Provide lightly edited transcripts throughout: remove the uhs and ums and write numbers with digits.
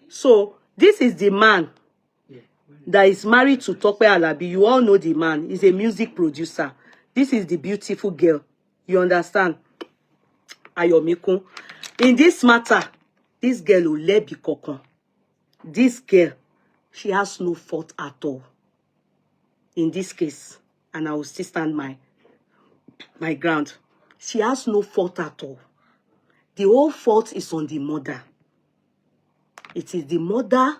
So this is the man that is married to Tope Alabi. You all know the man. He's a music producer. This is the beautiful girl. You understand? Ayomikun. In this matter, this girl will let be kokon. This girl, she has no fault at all. In this case, and I will still stand my ground. She has no fault at all. The whole fault is on the mother. It is the mother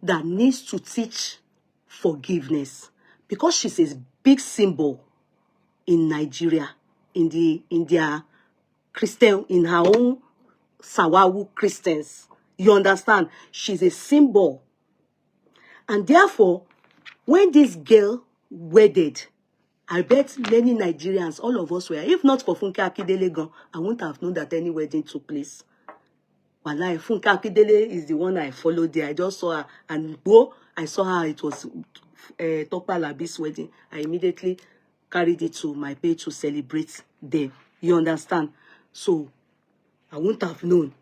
that needs to teach forgiveness, because she's a big symbol in Nigeria, in their Christian, in her own Sawawu Christians. You understand? She's a symbol. And therefore, when this girl wedded, I bet many Nigerians, all of us were, if not for Funke Akindele, I wouldn't have known that any wedding took place. Wallahi, Funke Akindele is the one I followed there. I just saw her, and I saw her, it was Tope Alabi's wedding. I immediately carried it to my page to celebrate them. You understand? So, I wouldn't have known.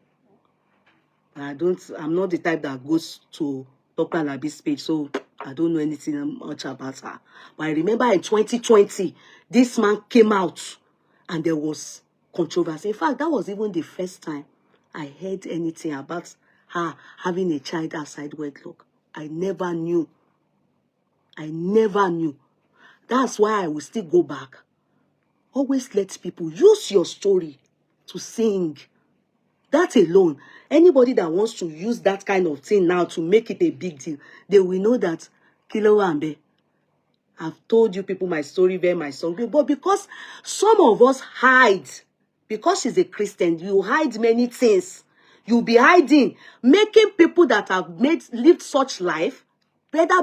I'm not the type that goes to Tope Alabi's page, so I don't know anything much about her. But I remember in 2020, this man came out and there was controversy. In fact, that was even the first time I heard anything about her having a child outside wedlock. I never knew. I never knew. That's why I will still go back. Always let people use your story to sing. That alone, anybody that wants to use that kind of thing now to make it a big deal, they will know that Kilo Ambe. I've told you people my story, where my song, but because some of us hide, because she's a Christian, you hide many things. You'll be hiding, making people that have lived such life, whether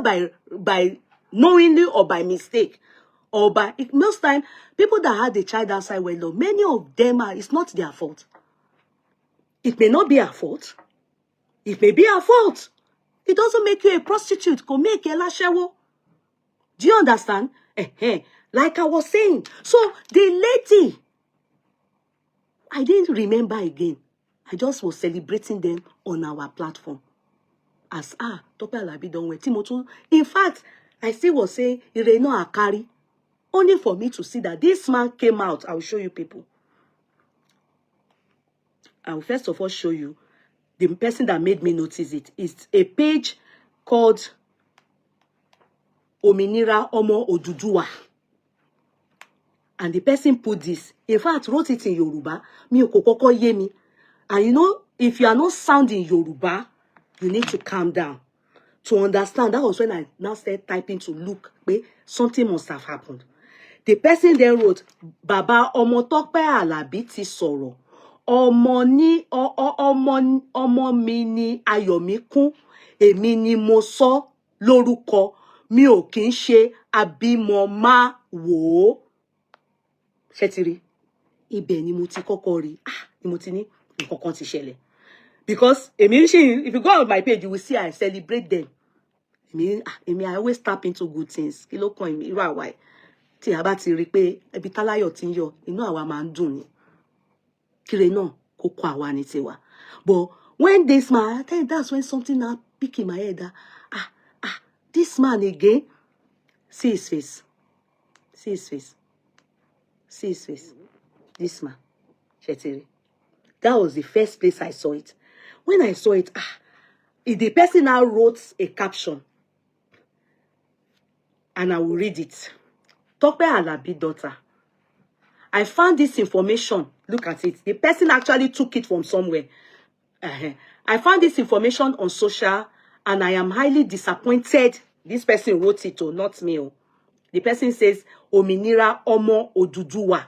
by knowingly or by mistake, or by most time, people that had a child outside wedlock, many of them it's not their fault. It may not be her fault. It may be her fault. It doesn't make you a prostitute. Go make a lashewo. Do you understand? Like I was saying. So the lady, I didn't remember again. I just was celebrating them on our platform. As Tope Alabi don't wait. Timotu. In fact, I still was saying, Ireno Akari. Only for me to see that this man came out. I will show you people. I will first of all show you the person that made me notice it. It's a page called Ominira Omo Oduduwa. And the person put this. In fact, wrote it in Yoruba. Mi okokoko yemi. And you know, if you are not sounding Yoruba, you need to calm down. To understand, that was when I now started typing to look. Something must have happened. The person then wrote, Baba Omo Tope Alabi ti sọ̀rọ̀. Ọmọ mi ni Ayọ̀míkún, èmi ni mo sọ lórúkọ, mi ò kì í ṣe abímọ má wò ó. Ṣé ti rí? Ibẹ̀ ni mo ti kọ́kọ́ rí. Ni mo ti ní nǹkan kan ti ṣẹlẹ̀. Because if you go on my page, you will see I celebrate them. I always tap into good things. Kí ló kàn mí, irú àwa tí a bá ti rí pé ẹbí táláyọ̀ ti ń yọ, inú àwa máa ń dùn ni. Kire náà kó kọ́ àwa ní tiwa. But when this man, I tell you, that's when something now pick in my head that this man again, see his face. See his face. See his face. This man. Shetiri. That was the first place I saw it. When I saw it, the person now wrote a caption. And I will read it. Tope Alabi daughter. I found this information. Look at it. The person actually took it from somewhere. I found this information on social, and I am highly disappointed. This person wrote it, not me. The person says, Ominira Omo Oduduwa.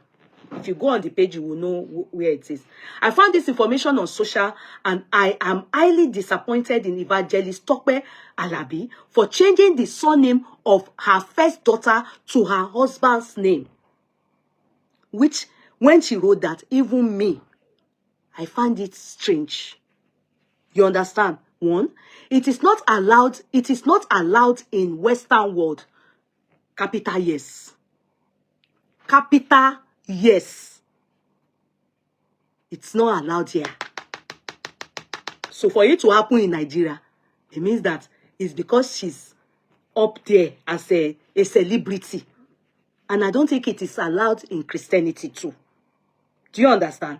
If you go on the page, you will know where it is. I found this information on social, and I am highly disappointed in Evangelist Tope Alabi for changing the surname of her first daughter to her husband's name. Which, when she wrote that, even me, I find it strange. You understand? One, it is not allowed in Western world. Capital yes. Capital yes. It's not allowed here. So for it to happen in Nigeria, it means that it's because she's up there as a celebrity. And I don't think it is allowed in Christianity too. Do you understand?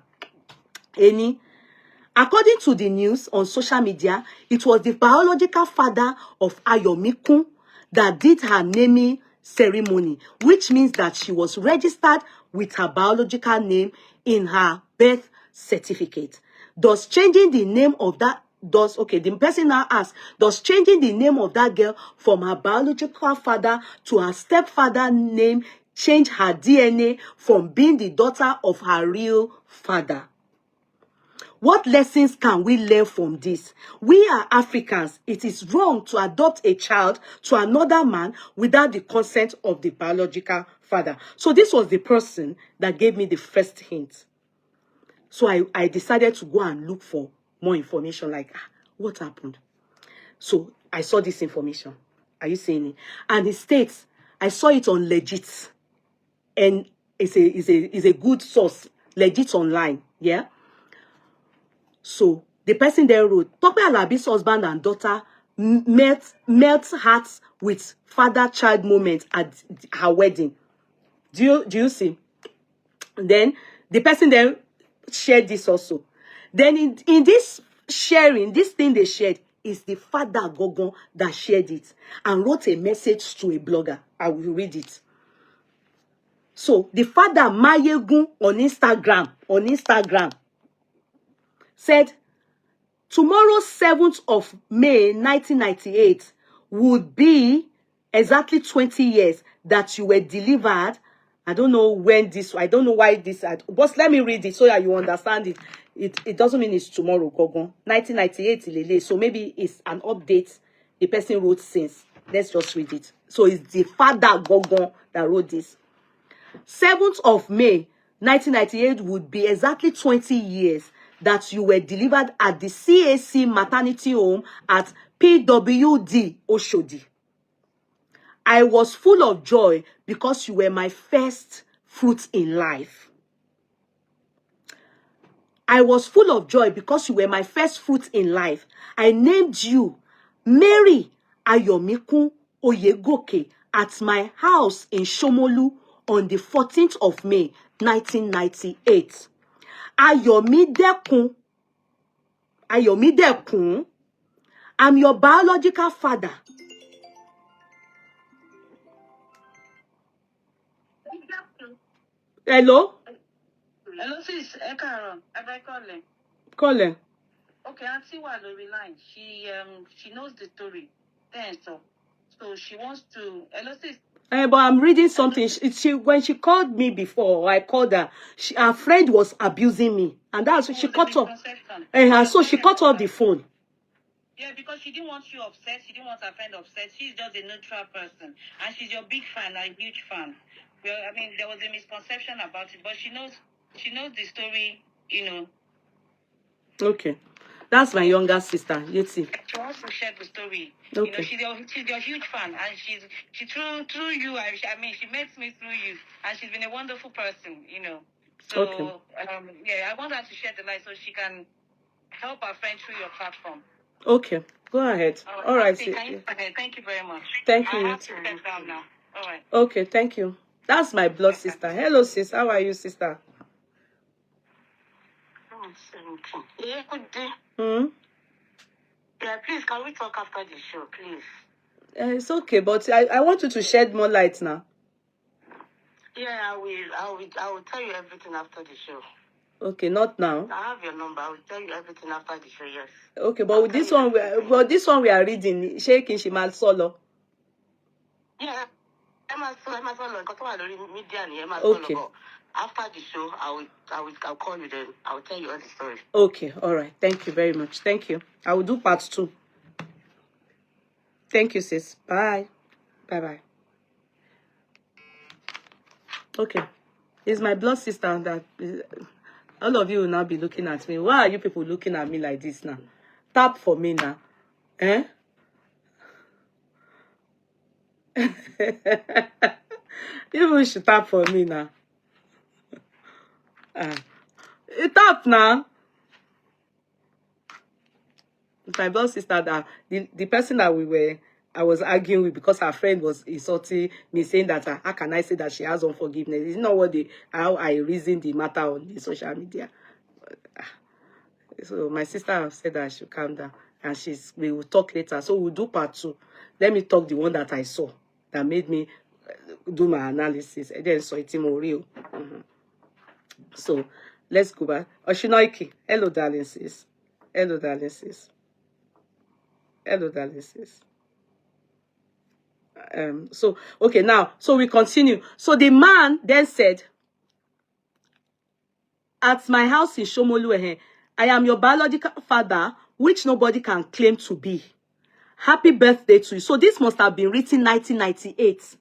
According to the news on social media, it was the biological father of Ayomikun that did her naming ceremony, which means that she was registered with her biological name in her birth certificate. Thus changing the name of that, the person now asks, does changing the name of that girl from her biological father to her stepfather name change her DNA from being the daughter of her real father? What lessons can we learn from this? We are Africans. It is wrong to adopt a child to another man without the consent of the biological father. So this was the person that gave me the first hint. So I decided to go and look for more information, like, what happened? So I saw this information. Are you seeing it? And it states, I saw it on Legit. And it's a good source, Legit online. Yeah. So the person there wrote, Tope Alabi's husband and daughter melt hearts with father-child moment at her wedding. Do you see? Then the person there shared this also. Then in this sharing, this thing they shared is the father Gogon that shared it and wrote a message to a blogger. I will read it. So the father Mayegun on Instagram said, tomorrow, 7th of May, 1998, would be exactly 20 years that you were delivered. I don't know when this, I don't know why this, but let me read it so that you understand it. It doesn't mean it's tomorrow, Gogon. 1998, so maybe it's an update the person wrote since. Let's just read it. So it's the father, Gogon, that wrote this. 7th of May, 1998 would be exactly 20 years that you were delivered at the CAC maternity home at PWD Oshodi. I was full of joy because you were my first fruit in life. I was full of joy because you were my first fruit in life. I named you Mary Ayomikun Oyegoke at my house in Shomolu on the 14th of May, 1998. Ayomidekun, I'm your biological father. Hello? Hello, sis. Ekaron. Have I calling? Calling. Okay, Auntie Walori line. She knows the story. Then so she wants to. Hello, sis. But I'm reading something. When she called me before, I called her. Her friend was abusing me, and that's she cut off. So she cut off the phone. Yeah, because she didn't want you upset. She didn't want her friend upset. She's just a neutral person, and she's your big fan, a huge fan. Well, I mean, there was a misconception about it, but she knows the story. Okay. That's my younger sister, Yeti. She wants to share the story. Okay. She's your huge fan, and she through you. I mean, she met me through you, and she's been a wonderful person. So okay. Yeah, I want her to share the light so she can help her friend through your platform. Okay, go ahead. All right. Thank you very much. Thank you. I have to step down now. All right. Okay, thank you. That's my blood sister. Hello, sis. How are you, sister? Yeah, please, can we talk after the show, please? It's okay, but I want you to shed more light now. Yeah, I will tell you everything after the show. Okay, not now. I have your number. I will tell you everything after the show, yes. Okay, but with this one, we are reading, shaking Shimal Solo. Yeah, Emma Solo, media, okay. After the show, I'll call you then. I'll tell you all the story. Okay, all right. Thank you very much. Thank you. I will do part 2. Thank you, sis. Bye. Bye-bye. Okay. It's my blood sister that all of you will now be looking at me. Why are you people looking at me like this now? Tap for me now. Eh? You should tap for me now. Tap now. my blood sister, that the person that I was arguing with, because her friend was insulting me, saying that how can I say that she has unforgiveness? It's not how I reason the matter on the social media. So my sister have said that I should calm down, and we will talk later. So we'll do part 2. Let me talk the one that I saw that made me do my analysis. And then so it's more real. So let's go back. Oshinoiki, hello, darling sis. Hello, darling sis. Hello, darling sis. So okay, now so we continue. So the man then said, at my house in Shomolu, I am your biological father, which nobody can claim to be. Happy birthday to you. So this must have been written 1998.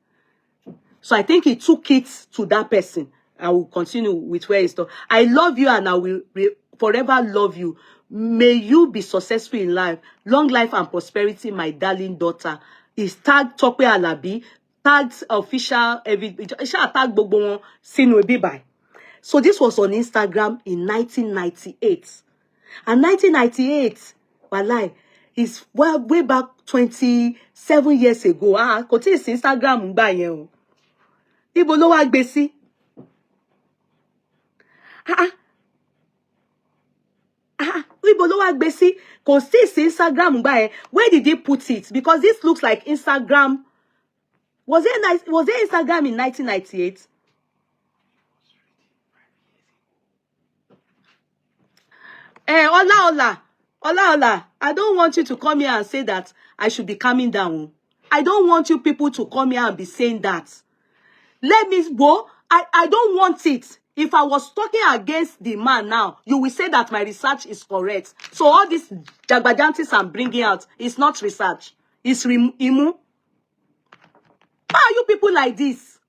So I think he took it to that person. I will continue with where it's done. I love you and I will forever love you. May you be successful in life. Long life and prosperity, my darling daughter. Is tagged Tope Alabi, tagged official, tag gbogbo sinu bibai. So this was on Instagram in 1998. And 1998, walai, is way back 27 years ago. Kò tí ì sí Instagram ngba yẹn o. Ibo ló wá gbé sí? Ibo ló wá gbé sí? Kò tí ì sí Instagram ngba yẹn. Where did he put it? Because this looks like Instagram. Was there Instagram in 1998? Ola. I don't want you to come here and say that I should be calming down. I don't want you people to come here and be saying that. Let me go. I don't want it. If I was talking against the man now, you will say that my research is correct. So all this jagbajantis I'm bringing out is not research. It's imu. Why are you people like this?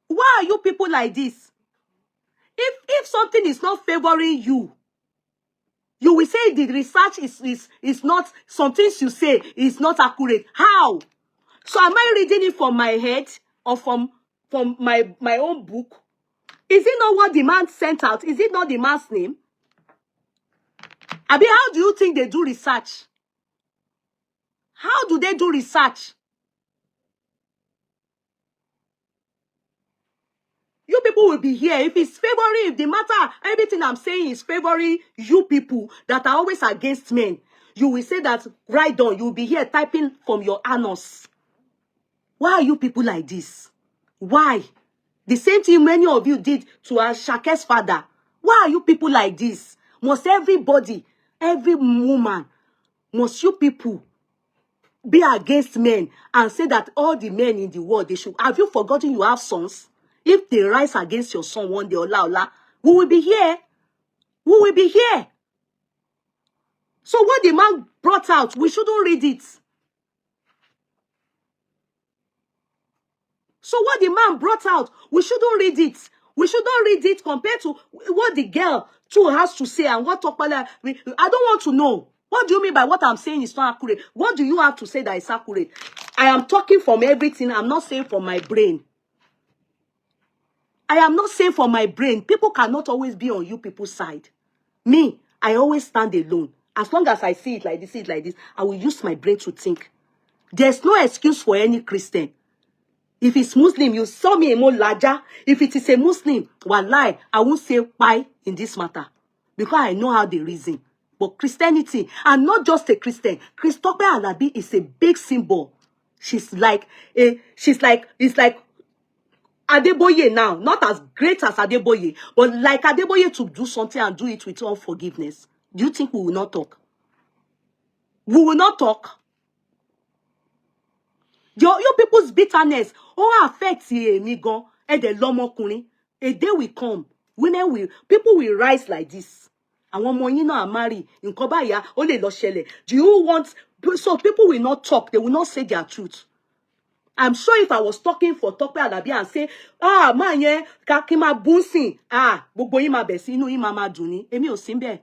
Why are you people like this? If something is not favoring you, you will say the research is not, some things you say is not accurate. How? So am I reading it from my head or from my own book? Is it not what the man sent out? Is it not the man's name? Abi, how do you think they do research? How do they do research? You people will be here. If it's favoring, if the matter, everything I'm saying is favoring you people that are always against men, you will say that right on. You'll be here typing from your anus. Why are you people like this? Why? The same thing many of you did to Ashake's father. Why are you people like this? Must everybody, every woman, must you people be against men and say that all the men in the world, they should? Have you forgotten you have sons? If they rise against your son one day, Ola, we will be here. We will be here. So what the man brought out, we shouldn't read it. So what the man brought out, we shouldn't read it. We shouldn't read it compared to what the girl too has to say and what Tope Alabi. I don't want to know. What do you mean by what I'm saying is not accurate? What do you have to say that is accurate? I am talking from everything. I'm not saying from my brain. I am not saying from my brain. People cannot always be on you people's side. Me, I always stand alone. As long as I see it like this, I will use my brain to think. There's no excuse for any Christian. If it's Muslim, you saw me a more larger. If it is a Muslim, wallahi, I won't say why in this matter. Because I know how they reason. But Christianity, and not just a Christian, Tope Alabi is a big symbol. It's like Adeboye now, not as great as Adeboye, but like Adeboye to do something and do it with all forgiveness. Do you think we will not talk? We will not talk. Your people's bitterness affects me gan. And the lomokunrin. A day will come. People will rise like this. And one more, are married. In Kobaya, only lo shele. Do you want? So people will not talk. They will not say their truth. I'm sure if I was talking for Tope Alabi and say, man, yeah, kakima bunsin, gbogbo yin ma besi inú yin ma dùn ni. Èmi ò sí ńbẹ̀.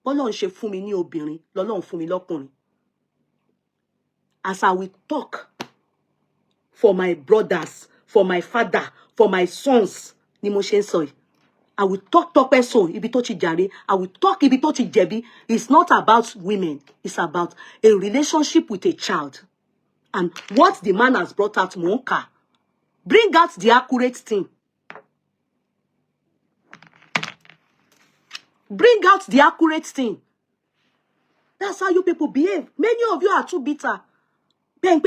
Bọ́lọ́run ṣe fún mi ní obìnrin, lọ́lọ́run fún mi lọ́kùnrin. As I will talk for my brothers, for my father, for my sons, ni mo ṣe ń sọ yìí. I will talk person ibi tó ti jàre. I will talk ibi tó ti jẹ̀bi. It's not about women. It's about a relationship with a child. And what the man has brought out, Monka. Bring out the accurate thing. Bring out the accurate thing. That's how you people behave. Many of you are too bitter. And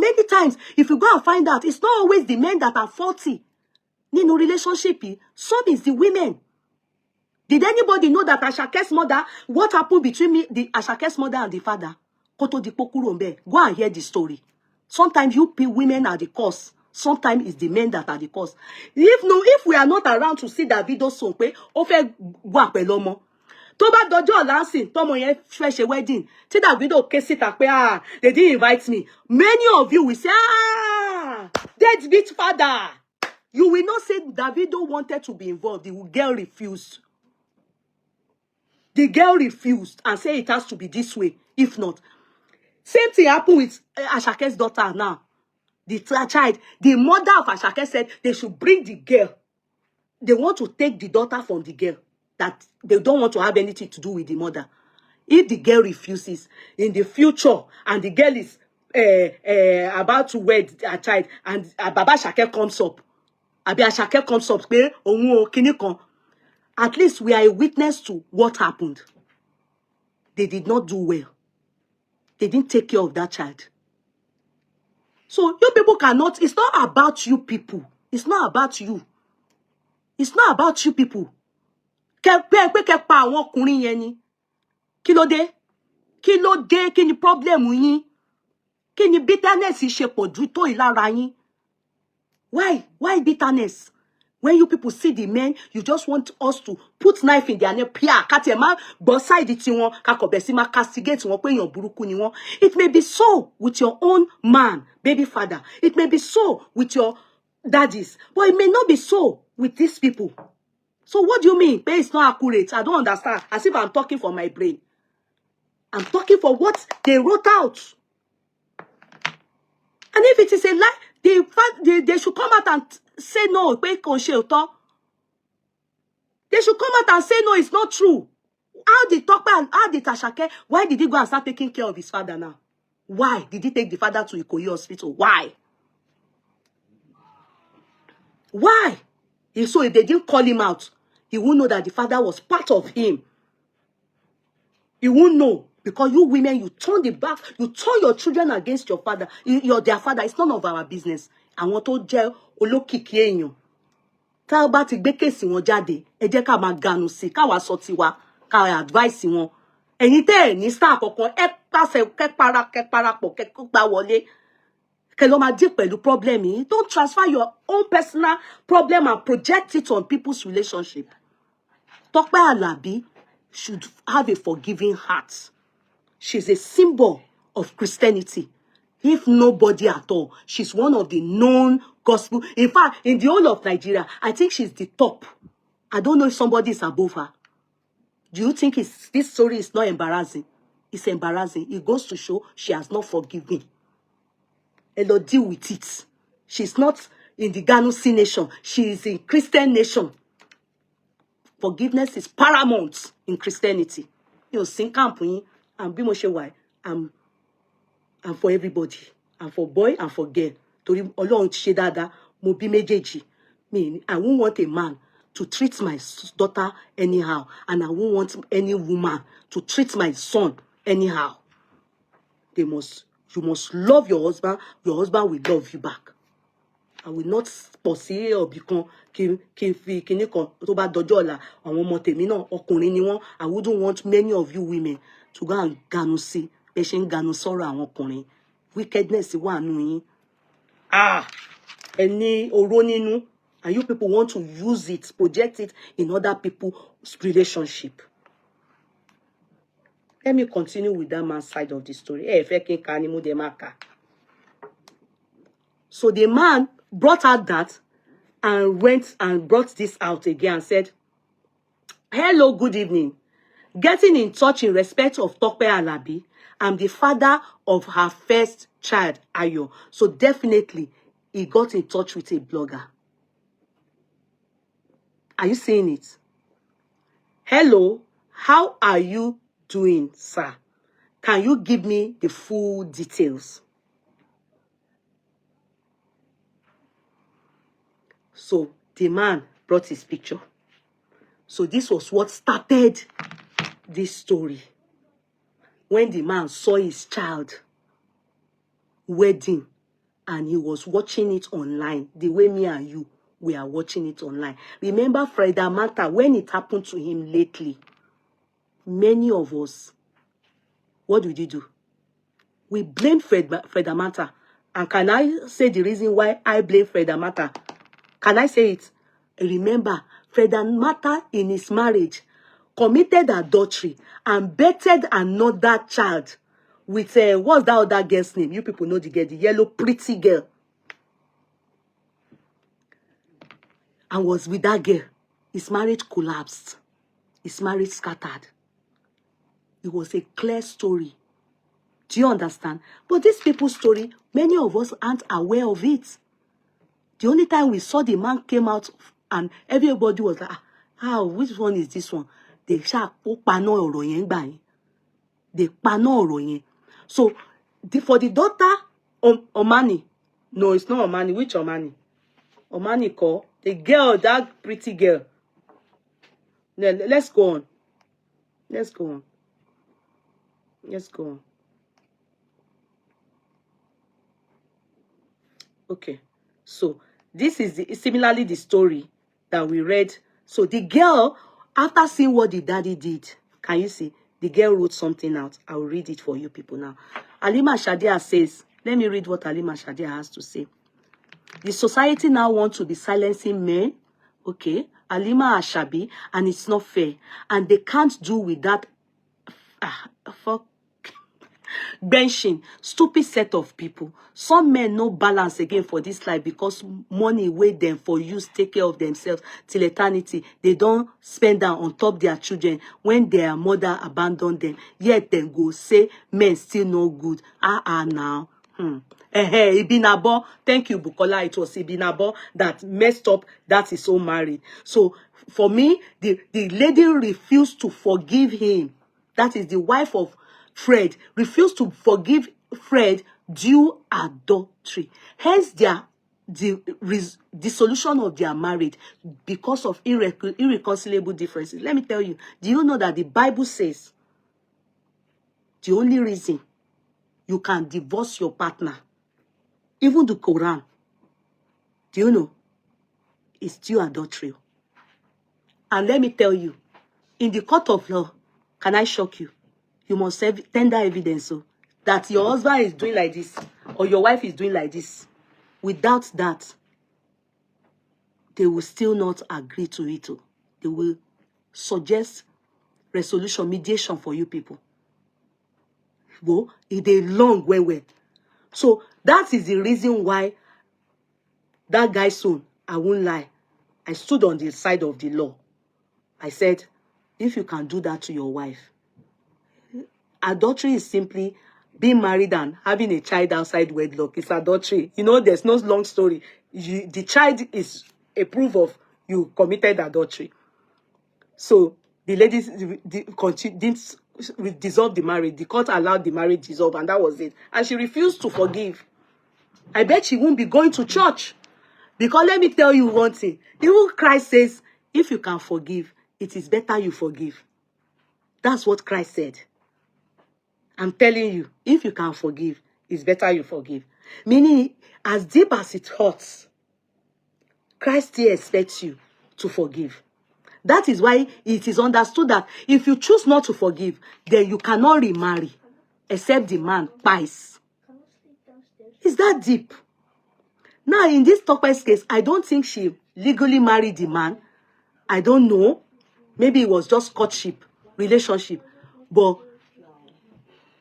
many times, if you go and find out, it's not always the men that are faulty. In a relationship, some is the women. Did anybody know that Ashake's mother, what happened between the Ashake's mother and the father? Go and hear the story. Sometimes you women are the cause. Sometimes it's the men that are the cause. If we are not around to see that video soon, tó bá dọjọ́ lansing tọ́mọ yẹn fẹ́ ṣe wedding tí Davido ké síta pé they didn't invite me, many of you will say deadbeat father. You will not say Davido wanted to be involved. The girl refused. The girl refused and say it has to be this way. If not, same thing happened with Ashake's daughter now. The child, the mother of Ashake said they should bring the girl. They want to take the daughter from the girl. That they don't want to have anything to do with the mother. If the girl refuses in the future and the girl is about to wed a child and Baba Ashake comes up, Abi Ashake comes up, at least we are a witness to what happened. They did not do well. They didn't take care of that child. So you people cannot, it's not about you people. It's not about you. It's not about you people. Kí ló dé? Kí ni problem yín? Kí ni bitterness ṣe pọ̀jù tó ìlara yín? Why bitterness? When you people see the men, you just want us to put knife in their neck. It may be so with your own man, baby father. It may be so with your daddies, but it may not be so with these people. So what do you mean? It's not accurate. I don't understand. As if I'm talking for my brain. I'm talking for what they wrote out. And if it is a lie, they should come out and say no. They should come out and say no, it's not true. How did Tope and how did Ashake, why did he go and start taking care of his father now? Why did he take the father to Ikoyi hospital? Why? Why? So if they didn't call him out, he won't know that the father was part of him. He won't know. Because you women, you turn the back, you turn your children against your father, their father. It's none of our business. I want to jail olókìkí èèyàn. Tá bá ti gbé case wọn jáde, ẹ jẹ́ ká máa ganu sí, ká wá sọ tiwa, ká advice wọn. Ẹ̀yin tẹ́ ní star kankan, ẹ pàṣẹ kẹ́ parapọ̀, kẹ́ gbà wọlé. Kẹ́ lọ máa deal pẹ̀lú problem yìí. Don't transfer your own personal problem and project it on people's relationship. Tope Alabi should have a forgiving heart. She's a symbol of Christianity. If nobody at all, she's one of the known gospel. In fact, in the whole of Nigeria, I think she's the top. I don't know if somebody is above her. Do you think this story is not embarrassing? It's embarrassing. It goes to show she has not forgiven. And they'll deal with it. She's not in the Ganusi nation. She is in Christian nation. Forgiveness is paramount in Christianity. You know, sing campaign. And be I'm for everybody. I'm for boy and for girl. Torí Ọlọ́run ṣe dáadáa, mo bí méjèèjì. I won't want a man to treat my daughter anyhow. And I won't want any woman to treat my son anyhow. You must love your husband will love you back. I will not pursue or become tó bá dọjọ́ ọ̀la àwọn ọmọ tèmi náà ọkùnrin ni wọ́n. I wouldn't want many of you women to go and ganu sí bẹ́ẹ̀ ṣe ń ganu sọ́rọ̀ àwọn ọkùnrin. Wickedness wà nù yín. Ẹni oró nínú, and you people want to use it, project it in other people's relationship. Let me continue with that man's side of the story. So the man brought out that and went and brought this out again and said, hello, good evening. Getting in touch in respect of Tope Alabi. I'm the father of her first child, Ayo. So definitely, he got in touch with a blogger. Are you seeing it? Hello, how are you doing, sir? Can you give me the full details? So the man brought his picture. So this was what started this story. When the man saw his child wedding and he was watching it online, the way me and you, we are watching it online. Remember Fred Amata, when it happened to him lately, many of us, what did we do? We blame Fred Amata. And can I say the reason why I blame Fred Amata? Can I say it? Remember, Fred Amata in his marriage committed adultery and betted another child with, what's that other girl's name? You people know the girl, the yellow pretty girl. And was with that girl. His marriage collapsed. His marriage scattered. It was a clear story. Do you understand? But this people's story, many of us aren't aware of it. The only time we saw the man came out and everybody was like, which one is this one? They sha pano ọ̀rọ̀ yẹn gbà yẹn. They pano ọ̀rọ̀ yẹn. So for the daughter Omani, no, it's not Omani. Which Omani? Omani call the girl, that pretty girl. Let's go on. Let's go on. Let's go on. Okay. So this is similarly the story that we read. So the girl, after seeing what the daddy did, can you see? The girl wrote something out. I will read it for you people now. Halima Shadia says, let me read what Halima Shadia has to say. The society now wants to be silencing men. Okay. Halima Ashabi, and it's not fair. And they can't do with that fuck benching, stupid set of people. Some men no balance again for this life because money wait them for use take care of themselves till eternity. They don't spend that on top their children when their mother abandoned them. Yet then go say men still no good. Now. Ibinabo, thank you, Bukola. It was Ibinabo that messed up that is so married. So for me, the lady refused to forgive him. That is the wife of Fred, refused to forgive Fred due adultery. Hence the dissolution of their marriage because of irreconcilable differences. Let me tell you, do you know that the Bible says the only reason you can divorce your partner, even the Quran, do you know, is due adultery. And let me tell you, in the court of law, can I shock you? You must have tender evidence so that your husband is doing like this or your wife is doing like this. Without that, they will still not agree to it. They will suggest resolution, mediation for you people. Well, it's a long way. So that is the reason why that guy's son, I won't lie, I stood on the side of the law. I said, if you can do that to your wife, adultery is simply being married and having a child outside wedlock. It's adultery. You know, there's no long story. The child is a proof of you committed adultery. So the ladies didn't dissolve the marriage. The court allowed the marriage dissolve, and that was it. And she refused to forgive. I bet she won't be going to church. Because let me tell you one thing. Even Christ says, if you can forgive, it is better you forgive. That's what Christ said. I'm telling you, if you can forgive, it's better you forgive. Meaning, as deep as it hurts, Christ still expects you to forgive. That is why it is understood that if you choose not to forgive, then you cannot remarry, except the man buys. Is that deep? Now, in this Tope's case, I don't think she legally married the man. I don't know. Maybe it was just courtship, relationship. But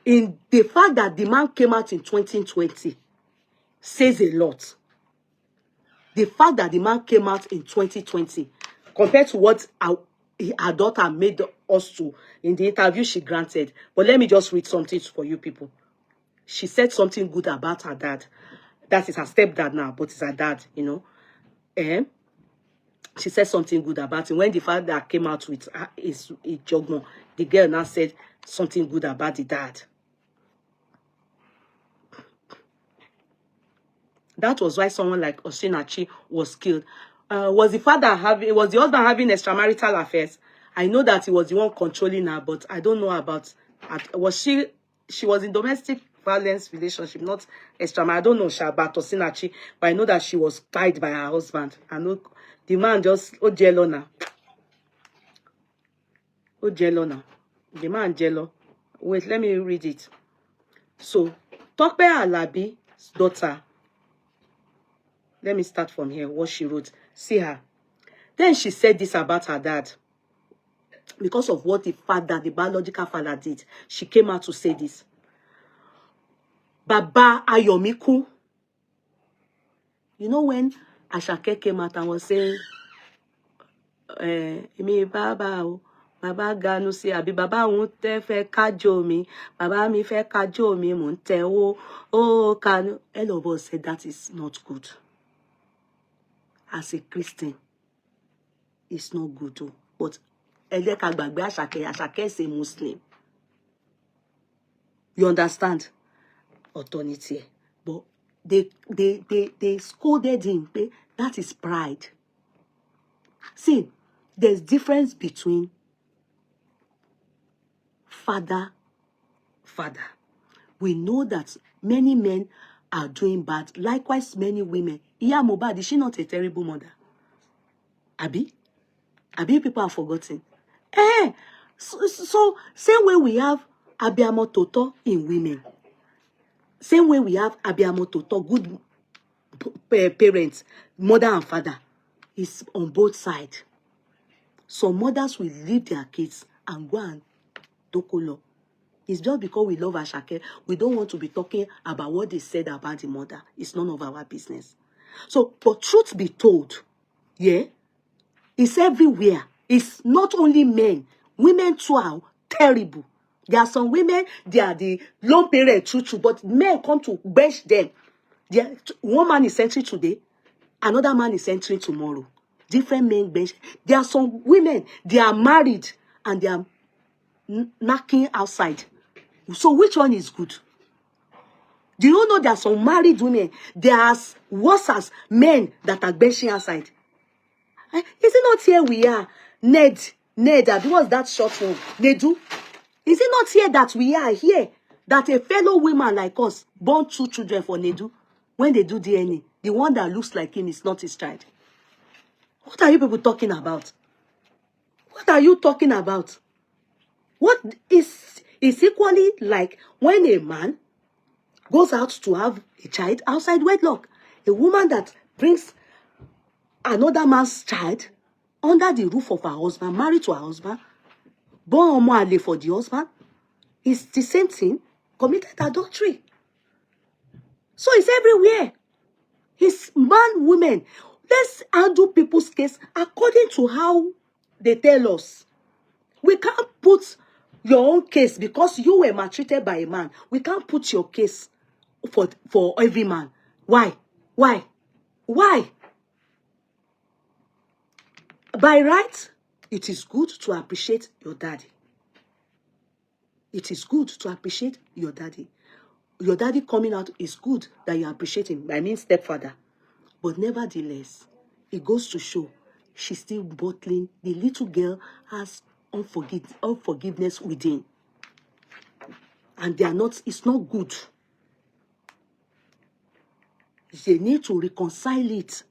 in the fact that the man came out in 2020 says a lot. The fact that the man came out in 2020 compared to what her daughter made us to in the interview she granted. But let me just read something for you people. She said something good about her dad. That is her stepdad now, but it's her dad, you know. she said something good about him. When the father came out with his jogmo, the girl now said something good about the dad. That was why someone like Osinachi was killed. Was the husband having extramarital affairs? I know that he was the one controlling her, but I don't know about, she was in domestic violence relationship, not extramarital. I don't know about Osinachi, but I know that she was tied by her husband. I know the man just, jello now. Jello now. The man jello. Wait, let me read it. So, Tope Alabi's daughter, let me start from here, what she wrote. See her. Then she said this about her dad. Because of what the biological father did, she came out to say this. Baba Ayomiku. You know when Ashake came out and was saying, me Baba Ganu si abi Baba won't fe kajo mi, Baba mi fe kajo mi munte oh Kanu. All of us said that is not good. As a Christian, it's not good too. But Ashake is a Muslim. You understand? Authority. But they scolded him. That is pride. See, there's difference between father. We know that many men are doing bad. Likewise, many women. Iya Mohbad, is she not a terrible mother? Abi people have forgotten. So same way we have Abiyamo Toto in women. Same way we have Abiyamo Toto, good parents, mother and father, is on both sides. Some mothers will leave their kids and go and dokolo. It's just because we love Ashake. We don't want to be talking about what they said about the mother. It's none of our business. So, but truth be told, yeah, it's everywhere. It's not only men. Women too are terrible. There are some women, they are the lone parent, true, but men come to bench them. One man is entering today, another man is entering tomorrow. Different men bench. There are some women, they are married and they are knocking outside. So which one is good? Do you know there are some married women, they are as worse as men that are benching outside? Is it not here we are? Ned, what's that short one? Nedu? Is it not here that we are here? That a fellow woman like us born 2 children for Nedu, when they do DNA, the one that looks like him is not his child. What are you people talking about? What are you talking about? What is equally like when a man goes out to have a child outside wedlock? A woman that brings another man's child under the roof of her husband, married to her husband, born omo for the husband, is the same thing, committed adultery. So it's everywhere. It's man, women. Let's handle people's case according to how they tell us. We can't put your own case because you were maltreated by a man. We can't put your case for every man. Why? By right, it is good to appreciate your daddy. It is good to appreciate your daddy. Your daddy coming out is good that you appreciate him. I mean stepfather. But nevertheless, it goes to show she's still bottling. The little girl has unforgiveness within. And they are not, it's not good. They need to reconcile it.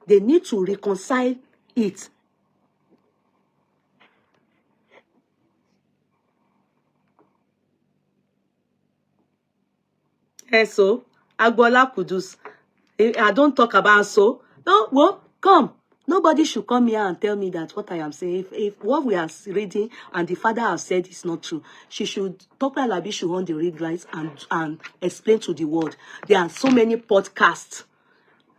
They need to reconcile it. So, Agbola Kudus. I don't talk about so. No, well, come. Nobody should come here and tell me that what I am saying. If what we are reading and the father has said is not true, Tope Alabi should on the red lights and explain to the world. There are so many podcasts.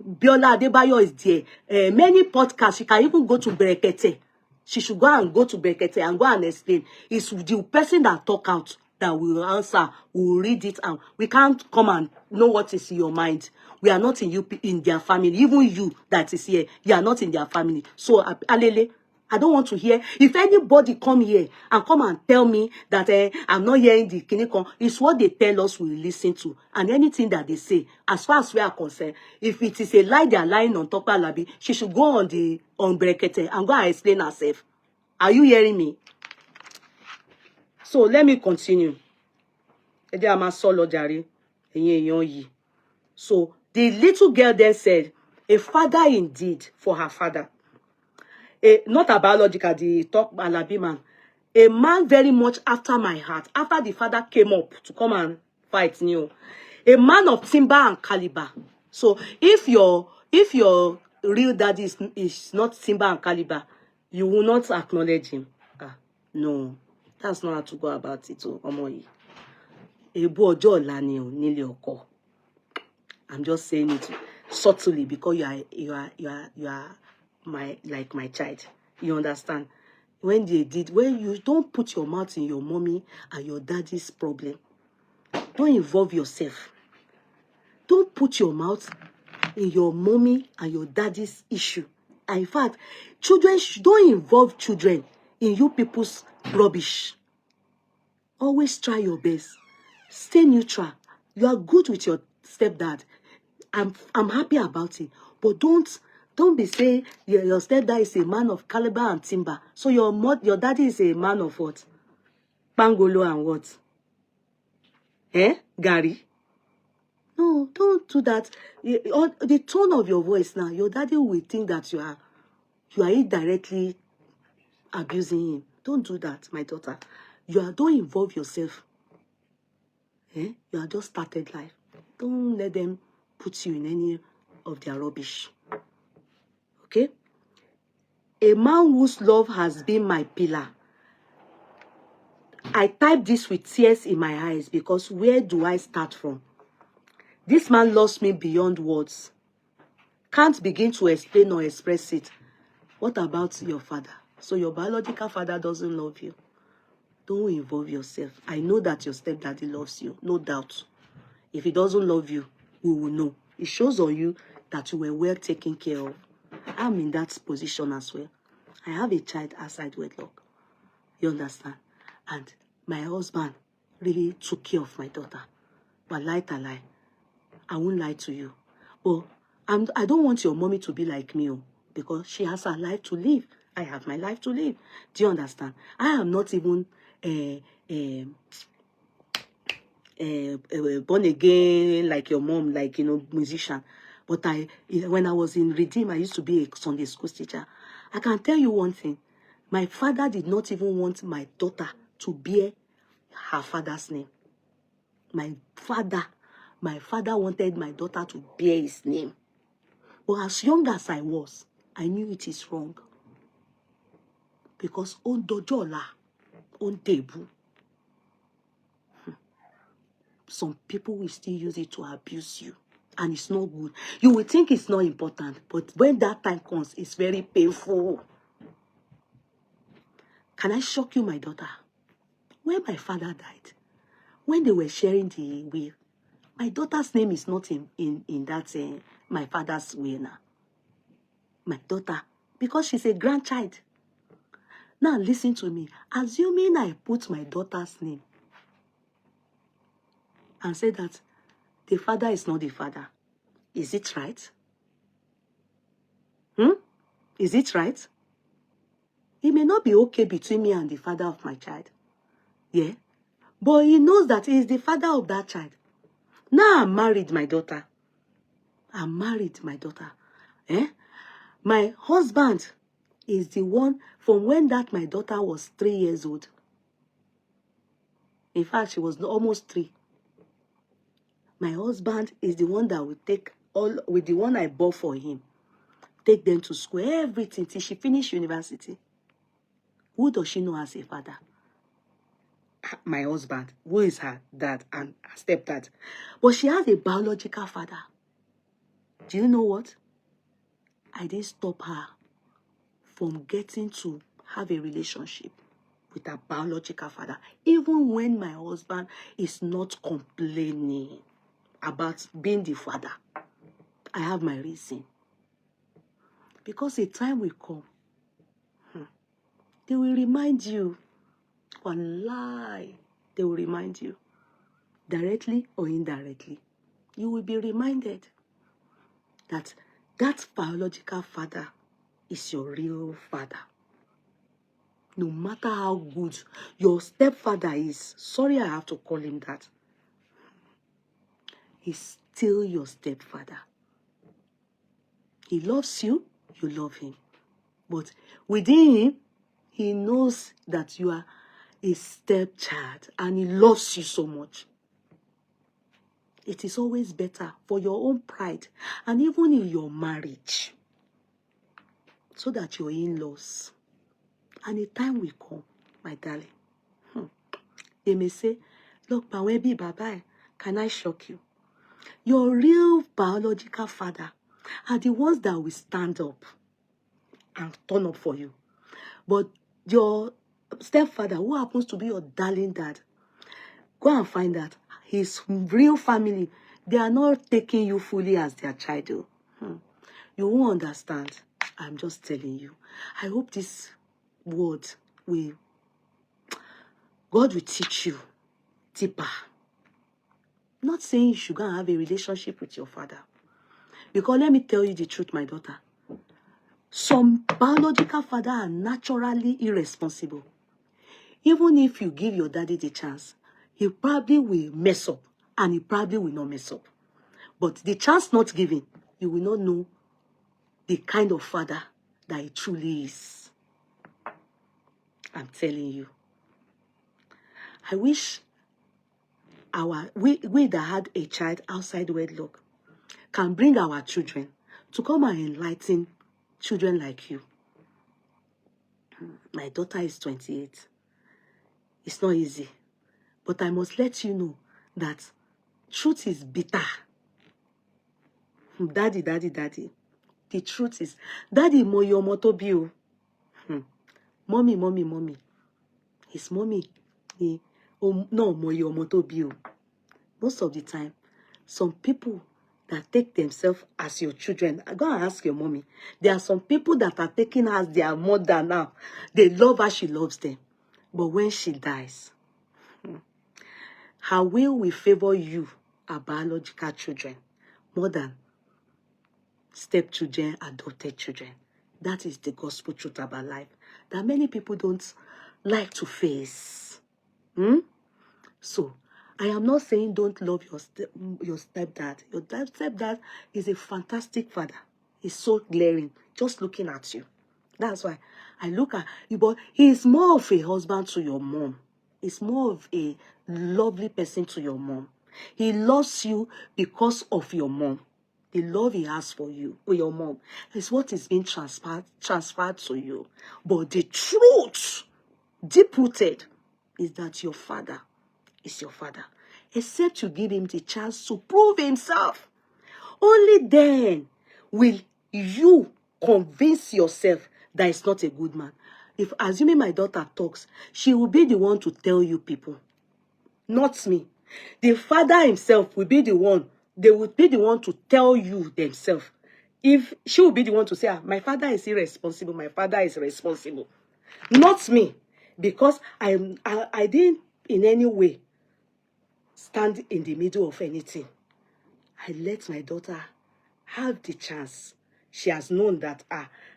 Biola Adebayo is there. Many podcasts. She can even go to Berekete. She should go to Berekete and go and explain. It's the person that talk out that will answer, will read it, and we can't come and know what is in your mind. We are not in their family. Even you that is here, you are not in their family. So, Alele, I don't want to hear. If anybody come here and come and tell me that I'm not hearing the kinikon, it's what they tell us we listen to. And anything that they say, as far as we are concerned, if it is a lie they are lying on Tope Alabi, she should go on Brekete and go and explain herself. Are you hearing me? So let me continue. So the little girl then said, a father indeed for her father. Not a biological, the Tope Alabi man. A man very much after my heart. After the father came up to come and fight new. A man of timber and caliber. So if your real daddy is not timber and caliber, you will not acknowledge him. No, that's not how to go about it. I'm just saying it subtly because you are my child. You understand? When you don't put your mouth in your mommy and your daddy's problem, don't involve yourself. Don't put your mouth in your mommy and your daddy's issue. And in fact, don't involve children in you people's rubbish. Always try your best. Stay neutral. You are good with your stepdad. I'm happy about it. But don't be saying your stepdad is a man of caliber and timber. So your daddy is a man of what? Pangolo and what? Gary? No, don't do that. The tone of your voice now, your daddy will think that you are indirectly abusing him. Don't do that, my daughter. Don't involve yourself. You are just started life. Don't let them put you in any of their rubbish. Okay? A man whose love has been my pillar. I type this with tears in my eyes because where do I start from? This man lost me beyond words. Can't begin to explain or express it. What about your father? So your biological father doesn't love you. Don't involve yourself. I know that your stepdaddy loves you, no doubt. If he doesn't love you, we will know. It shows on you that you were well taken care of. I'm in that position as well. I have a child outside wedlock. You understand? And my husband really took care of my daughter. But lie to lie, I won't lie to you. But I don't want your mommy to be like me, because she has her life to live. I have my life to live. Do you understand? I am not even born again like your mom, like, musician. But when I was in Redeem, I used to be a Sunday school teacher. I can tell you one thing. My father did not even want my daughter to bear her father's name. My father wanted my daughter to bear his name. But as young as I was, I knew it is wrong. Because on dojola, on debu, some people will still use it to abuse you. And it's not good. You will think it's not important, but when that time comes, it's very painful. Can I shock you, my daughter? When my father died, when they were sharing the will, my daughter's name is not in that my father's will now. My daughter, because she's a grandchild. Now listen to me. Assuming I put my daughter's name and say that the father is not the father, is it right? Is it right? It may not be okay between me and the father of my child. Yeah? But he knows that he is the father of that child. Now I'm married, my daughter. I'm married, my daughter. My husband is the one from when that my daughter was 3 years old. In fact, she was almost 3. My husband is the one that will take with the one I bought for him. Take them to school, everything till she finished university. Who does she know as a father? My husband, who is her dad and her stepdad. But she has a biological father. Do you know what? I didn't stop her from getting to have a relationship. with her biological father, even when my husband is not complaining about being the father. I have my reason. Because a time will come, they will remind you, wallahi, they will remind you, directly or indirectly. You will be reminded that that biological father is your real father. No matter how good your stepfather is, sorry I have to call him that, he's still your stepfather. He loves you, you love him. But within him, he knows that you are a stepchild and he loves you so much. It is always better for your own pride and even in your marriage, so that your in-laws, and a time will come, my darling. They may say, look, Bawebi Baba, can I shock you? Your real biological father are the ones that will stand up and turn up for you. But your stepfather, who happens to be your darling dad, go and find that his real family, they are not taking you fully as their child. You won't understand. I'm just telling you. I hope this word will, God will teach you deeper. Not saying you should go and have a relationship with your father. Because let me tell you the truth, my daughter. Some biological fathers are naturally irresponsible. Even if you give your daddy the chance, he probably will mess up and he probably will not mess up. But the chance not given, you will not know the kind of father that he truly is. I'm telling you. I wish we that had a child outside wedlock can bring our children to come and enlighten children like you. My daughter is 28. It's not easy. But I must let you know that truth is bitter. Daddy. The truth is, Daddy moyo motobi o. Mommy. His mommy. No moyo motobi o. Most of the time, some people that take themselves as your children, go and ask your mommy. There are some people that are taking her as their mother now. They love her, she loves them. But when she dies, her will favor you, her biological children, more than stepchildren, adopted children. That is the gospel truth about life that many people don't like to face. So, I am not saying don't love your stepdad. Your stepdad is a fantastic father. He's so glaring, just looking at you. That's why I look at you, but he's more of a husband to your mom. He's more of a lovely person to your mom. He loves you because of your mom. The love he has for you, or your mom, is what is being transferred to you. But the truth, deep-rooted, is that your father is your father. Except you give him the chance to prove himself. Only then will you convince yourself that he's not a good man. If, assuming my daughter talks, she will be the one to tell you people, not me. The father himself will be the one. They will be the one to tell you themselves. If she will be the one to say, my father is irresponsible, my father is responsible. Not me. Because I didn't in any way stand in the middle of anything. I let my daughter have the chance. She has known that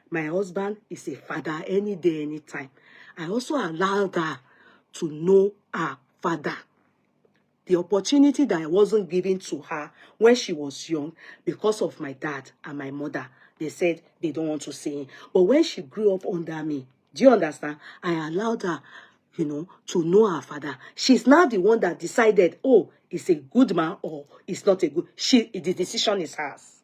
my husband is a father any day, anytime. I also allowed her to know her father. The opportunity that I wasn't given to her when she was young because of my dad and my mother. They said they don't want to see him. But when she grew up under me, do you understand? I allowed her, to know her father. She's now the one that decided, oh, he's a good man or he's not a good. The decision is hers.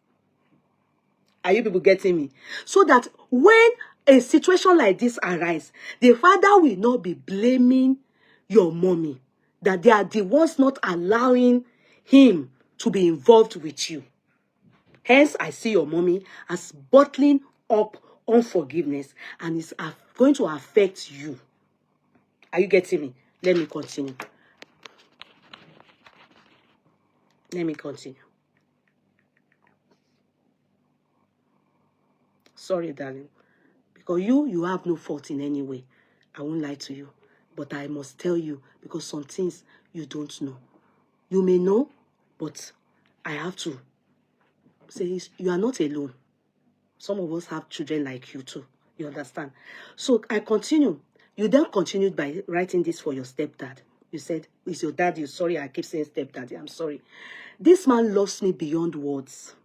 Are you people getting me? So that when a situation like this arises, the father will not be blaming your mommy, that they are the ones not allowing him to be involved with you. Hence, I see your mommy as bottling up unforgiveness and it's going to affect you. Are you getting me? Let me continue. Let me continue. Sorry, darling. Because you have no fault in any way. I won't lie to you. But I must tell you, because some things you don't know. You may know, but I have to say you are not alone. Some of us have children like you too. You understand? So I continue. You then continued by writing this for your stepdad. You said, it's your daddy. Sorry, I keep saying stepdaddy. I'm sorry. This man loves me beyond words.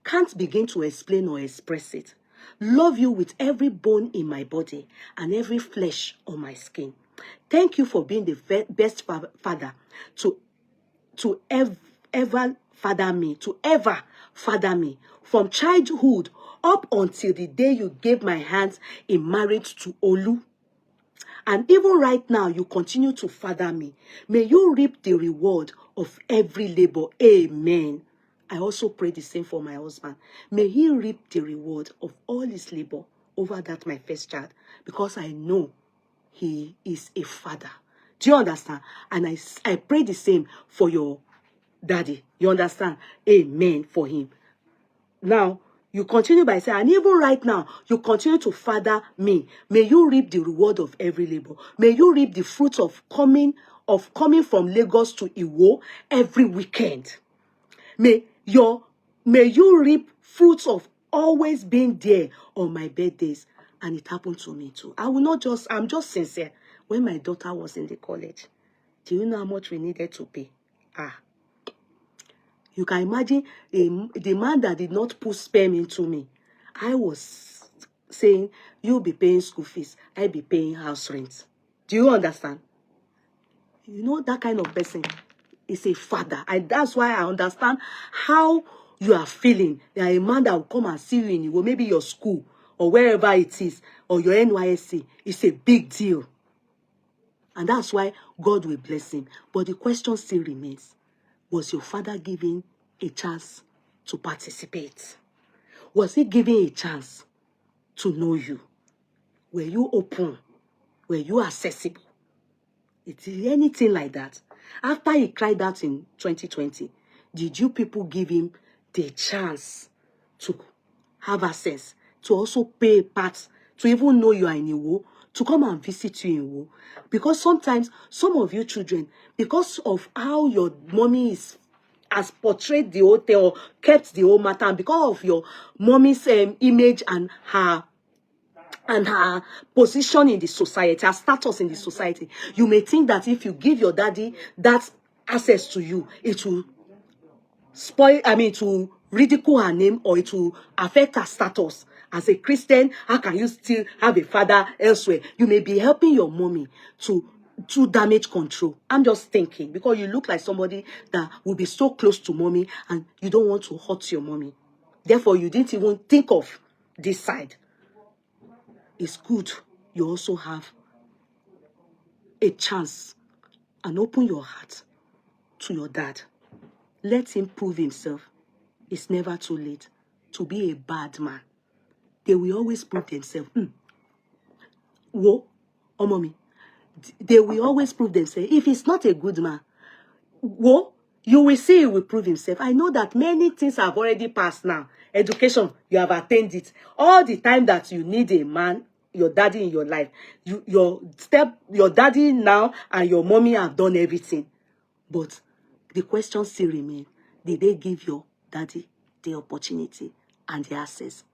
Can't begin to explain or express it. Love you with every bone in my body and every flesh on my skin. Thank you for being the best father to ever father me from childhood up until the day you gave my hands in marriage to Olu. And even right now, you continue to father me. May you reap the reward of every labor. Amen. I also pray the same for my husband. May he reap the reward of all his labor over that my first child, because I know he is a father. Do you understand? And I pray the same for your daddy. You understand? Amen for him. Now, you continue by saying, and even right now, you continue to father me. May you reap the reward of every labor. May you reap the fruit of coming from Lagos to Iwo every weekend. May you reap fruits of always being there on my birthdays. And it happened to me too. I'm just sincere. When my daughter was in the college, do you know how much we needed to pay? You can imagine the man that did not put sperm into me. I was saying, you'll be paying school fees, I'll be paying house rent. Do you understand? You know, that kind of person is a father. That's why I understand how you are feeling. There are a man that will come and see you in maybe your school or wherever it is, or your NYSC. It's a big deal. And that's why God will bless him. But the question still remains. Was your father given a chance to participate? Was he given a chance to know you? Were you open? Were you accessible? Is there anything like that? After he cried out in 2020, did you people give him the chance to have access, to also pay a part, to even know you are in Iwo, to come and visit you in Iwo? Because sometimes, some of you children, because of how your mommy has portrayed the whole thing or kept the whole matter, and because of your mommy's image and her position in the society, her status in the society, you may think that if you give your daddy that access to you, it will to ridicule her name, or it will affect her status. As a Christian, how can you still have a father elsewhere? You may be helping your mommy to damage control. I'm just thinking, because you look like somebody that will be so close to mommy and you don't want to hurt your mommy. Therefore, you didn't even think of this side. It's good you also have a chance and open your heart to your dad. Let him prove himself. It's never too late to be a bad man. They will always prove themselves. Wo, oh mommy. They will always prove themselves. If he's not a good man, wo, you will see he will prove himself. I know that many things have already passed now. Education, you have attained it. All the time that you need a man, your daddy in your life, your daddy now and your mommy have done everything. But the question still remains. Did they give your daddy the opportunity and the access?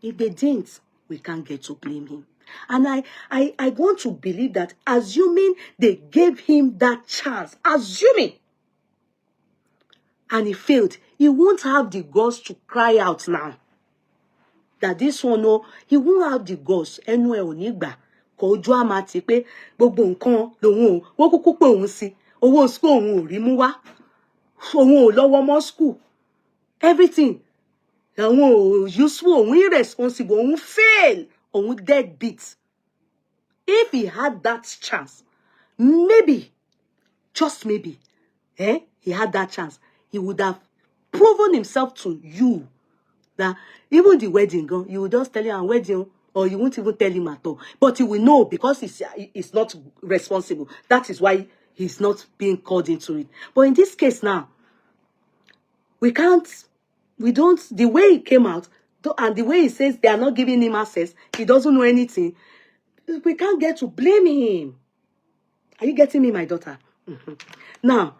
If they didn't, we can't get to blame him. And I want to believe that, assuming they gave him that chance, assuming, and he failed, he won't have the guts to cry out now. That this one, no, he won't have the guts. Anyway, onigba ko ojú àmà ti pé gbogbo nǹkan lòun wọ́n kúkú pé òun sí owó school òun ò rí mú wá, òun ò lọ́wọ́ mọ́ school, everything òun ò useful, òun irresponsible, òun fail, òun deadbeat. If he had that chance, maybe, just maybe, he had that chance, he would have proven himself to you. That even the wedding, you would just tell him, wedding, or you won't even tell him at all. But he will know because he's not responsible. That is why he's not being called into it. But in this case now, we don't, the way he came out, and the way he says they are not giving him access, he doesn't know anything, we can't get to blame him. Are you getting me, my daughter? Now,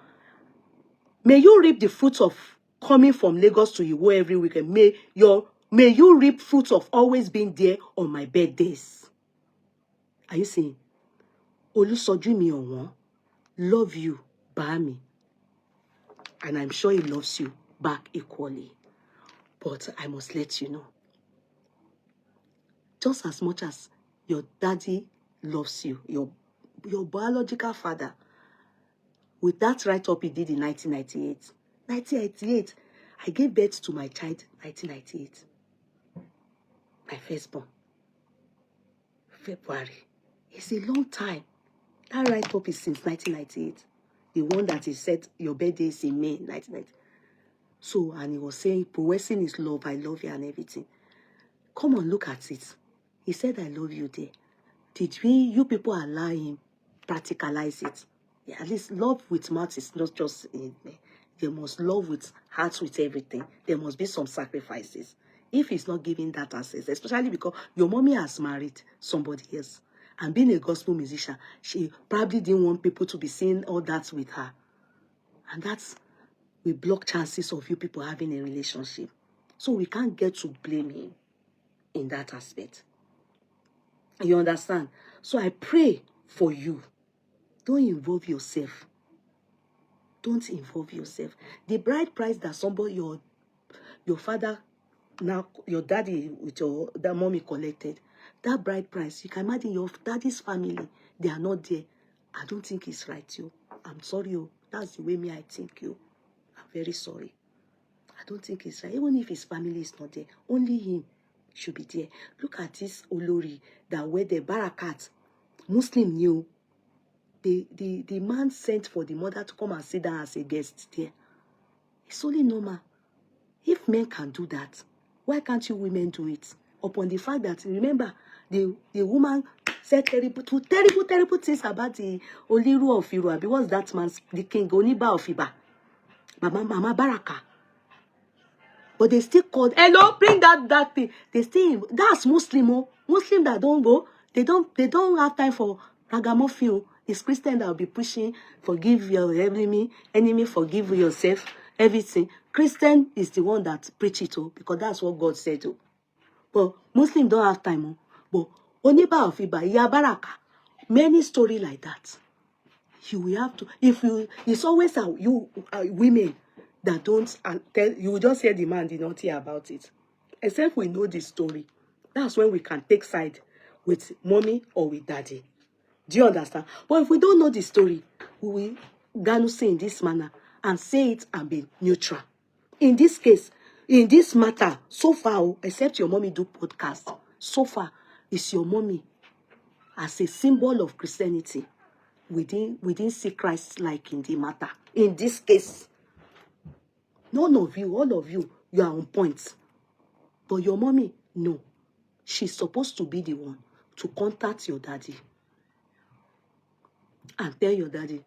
may you reap the fruits of coming from Lagos to Iwo every weekend. May you reap fruits of always being there on my birthdays. Are you seeing? Olusoju mi ọ̀wọ́n, love you, Bami. And I'm sure he loves you back equally. But I must let you know, just as much as your daddy loves you, your biological father, with that write-up he did in 1998. 1998, I gave birth to my child 1998. My firstborn. February. It's a long time. That write-up is since 1998. The one that he said your birthday is in May 1990. So, and he was saying, professing his love, I love you and everything. Come on, look at it. He said, I love you there. Did you people allow him practicalize it? Yeah, at least love with mouth is not just in there. They must love with heart, with everything. There must be some sacrifices. If he's not giving that access, especially because your mommy has married somebody else, and being a gospel musician, she probably didn't want people to be seeing all that with her. And that's, we block chances of you people having a relationship. So we can't get to blame him in that aspect. You understand? So I pray for you. Don't involve yourself. Don't involve yourself. The bride price that somebody, your father, now your daddy with that mommy collected, that bride price, you can imagine your daddy's family, they are not there. I don't think it's right, you. I'm sorry, you. That's the way me I think, you. I'm very sorry. I don't think it's right. Even if his family is not there, only him should be there. Look at this Olori that wear the barakat. Muslim knew. The man sent for the mother to come and sit down as a guest there. It's only normal. If men can do that, why can't you women do it? Upon the fact that, remember, the woman said terrible things about the Oliru of Iruabi. What's that man's, the king, Oniba of Iba? Mama Baraka. But they still called, hello, bring that thing. They still, that's Muslim, oh. Muslim that don't go, they don't have time for ragamuffin. It's Christian that will be pushing, forgive your enemy, forgive yourself, everything. Christian is the one that preach it, oh, because that's what God said, oh. But Muslim don't have time, oh. But Oniba of Iba, Iya Baraka, many story like that. You will have to, it's always you women that don't tell, you will just hear the man did not hear about it. Except we know the story. That's when we can take side with mommy or with daddy. Do you understand? But if we don't know the story, we will say in this manner and say it and be neutral. In this case, in this matter, so far, except your mommy do podcast, so far, it's your mommy as a symbol of Christianity. We didn't see Christ like in the matter. In this case, none of you, all of you, you are on point. But your mommy, no. She's supposed to be the one to contact your daddy and tell your daddy,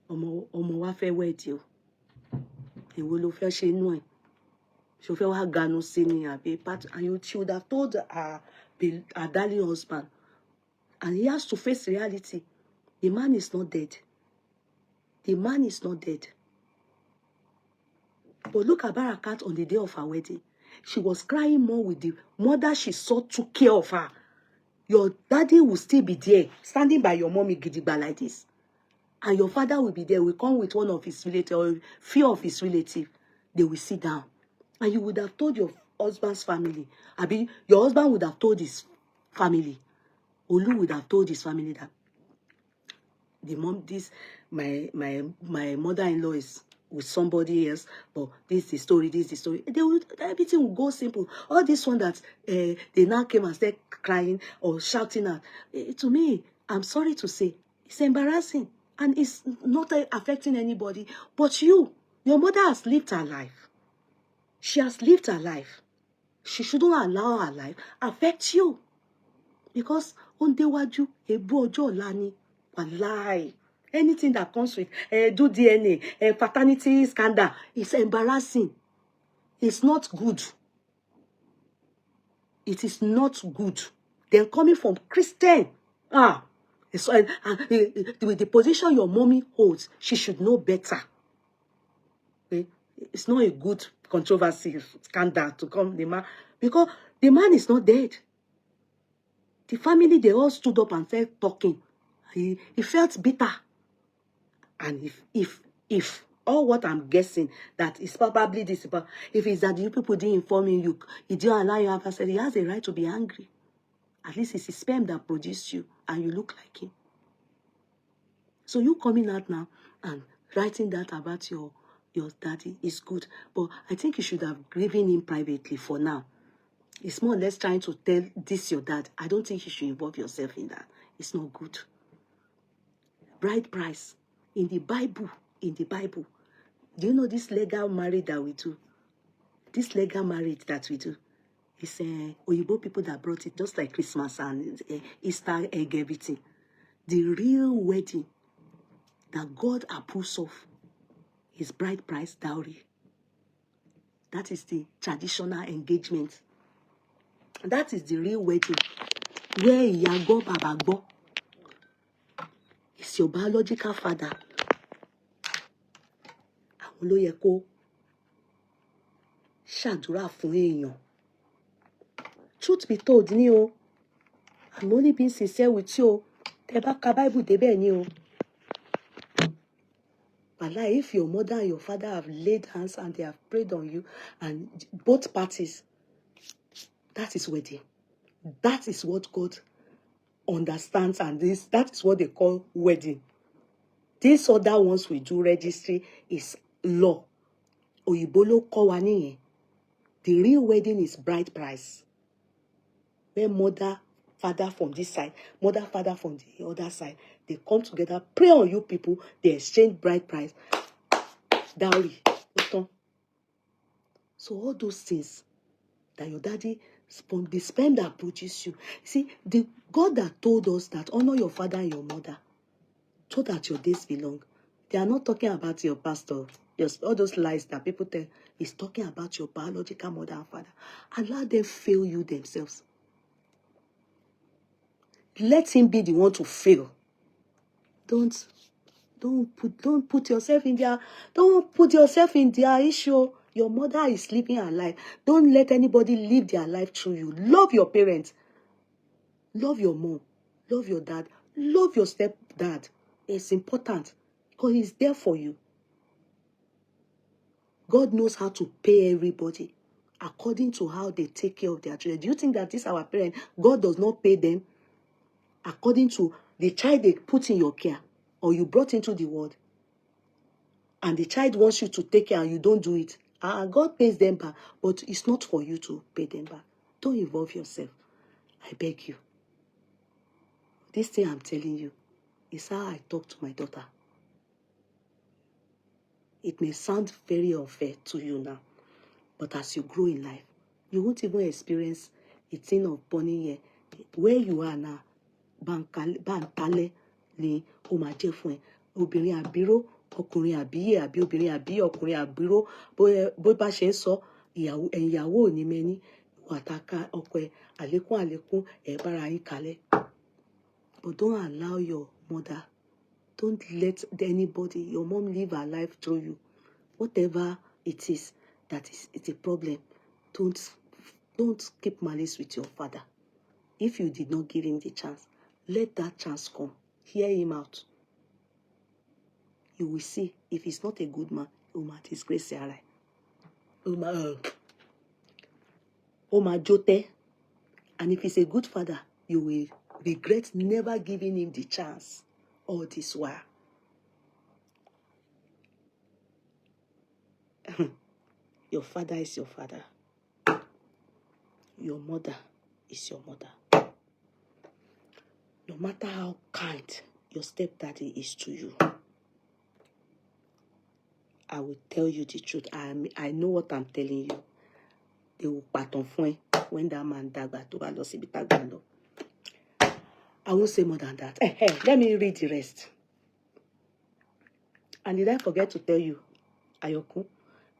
Omo wa fe wed you. Èwo ló fẹ́ ṣe nú ẹ̀. Ṣó fẹ́ wá ganu sí ni àbí part, and she would have told her darling husband. And he has to face reality. The man is not dead. The man is not dead. But look at Barakat on the day of her wedding. She was crying more with the mother she saw took care of her. Your daddy will still be there, standing by your mommy gidigba like this. And your father will be there, will come with one of his relatives or few of his relatives. They will sit down. And you would have told your husband's family. Your husband would have told his family. Olu would have told his family that the mom, my mother-in-law is with somebody else, but this is the story, this is the story. Everything will go simple. All this one that they now came and started crying or shouting at, to me, I'm sorry to say, it's embarrassing. And it's not affecting anybody. But your mother has lived her life. She has lived her life. She shouldn't allow her life affect you. Because on déwájú ebu ọjọ́ ọ̀la ni. Wallahi. Anything that comes with do DNA, paternity scandal, it's embarrassing. It's not good. It is not good. Then coming from Christian, with the position your mommy holds, she should know better. Okay? It's not a good controversy, scandal to come the man, because the man is not dead. The family, they all stood up and felt talking. He felt bitter. And if all what I'm guessing that is probably this, but if it's that you people didn't inform you, he didn't allow you to have a, he has a right to be angry. At least it's his sperm that produced you and you look like him. So you coming out now and writing that about your daddy is good. But I think you should have given him privately for now. It's more or less trying to tell this your dad. I don't think you should involve yourself in that. It's not good. Bride price. In the Bible, do you know this legal marriage that we do? This legal marriage that we do. It's Oyibo people that brought it, just like Christmas and Easter egg, everything. The real wedding that God approves of is bride price dowry. That is the traditional engagement. That is the real wedding. Where Yago Babagbo is your biological father. Àwọn ló yẹ kó ṣàdúrà fún èèyàn. Truth be told, ni o. I'm only being sincere with you. Tẹ́ bá ka Bible débẹ̀ ni o. But like, if your mother and your father have laid hands and they have prayed on you, and both parties, that is wedding. That is what God understands, and that is what they call wedding. These other ones we do registry is law. Òyìnbó ló kọ́ wa nìyẹn. The real wedding is bride price. Where mother, father from this side, mother, father from the other side, they come together, pray on you people, they exchange bride price, dowry. So all those things that your daddy, the sperm that produces you. See, the God that told us that honor your father and your mother, so that your days be long. They are not talking about your pastor. Just all those lies that people tell. He's talking about your biological mother and father. Allow them fail you themselves. Let him be the one to fail. Don't put yourself in their issue. Your mother is living her life. Don't let anybody live their life through you. Love your parents. Love your mom. Love your dad. Love your stepdad. It's important because he's there for you. God knows how to pay everybody according to how they take care of their children. Do you think that this our parents, God does not pay them according to the child they put in your care or you brought into the world? And the child wants you to take care and you don't do it. God pays them back, but it's not for you to pay them back. Don't involve yourself. I beg you. This thing I'm telling you is how I talk to my daughter. It may sound very unfair to you now, but as you grow in life, you won't even experience a thing of burning here. Where you are now, Bantale ni o ma jẹ́ fún ẹ. Obìnrin àbíró, ọkùnrin àbíyè, àbí obìnrin àbíyè, ọkùnrin àbíró, bó bá ṣe ń sọ, ìyàwó ò ní mẹ́ni, wàtàkà ọkọ ẹ, àlékún, ẹ bára yín kalẹ̀. But don't allow your mother, don't let anybody, your mom live her life through you. Whatever it is that is it's a problem, don't keep malice with your father. If you did not give him the chance, let that chance come. Hear him out. You will see if he's not a good man, he will disgrace Sarah. Jote. And if he's a good father, you will regret never giving him the chance all this while. Your father is your father. Your mother is your mother. No matter how kind your stepdaddy is to you, I will tell you the truth. I know what I'm telling you. They will pattern fún ẹ when that man dàgbà tó bá lọ síbi tàgbà lọ. I won't say more than that. Let me read the rest. And did I forget to tell you, Ayoku,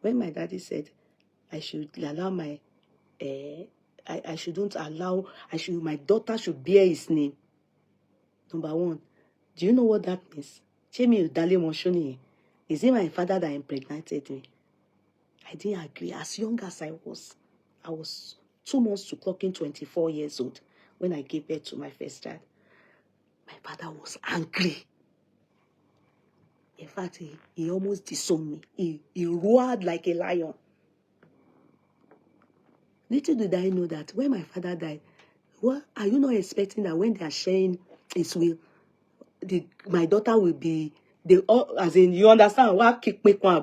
when my daddy said I should allow my, I shouldn't allow, my daughter should bear his name. Number one, do you know what that means? Is it my father that impregnated me? I didn't agree. As young as I was 2 months to clocking 24 years old when I gave birth to my first child. My father was angry. In fact, he almost disowned me. He roared like a lion. Little did I know that when my father died, what are you not expecting that when they are sharing his will, my daughter will be as in, you understand? What kick me kwa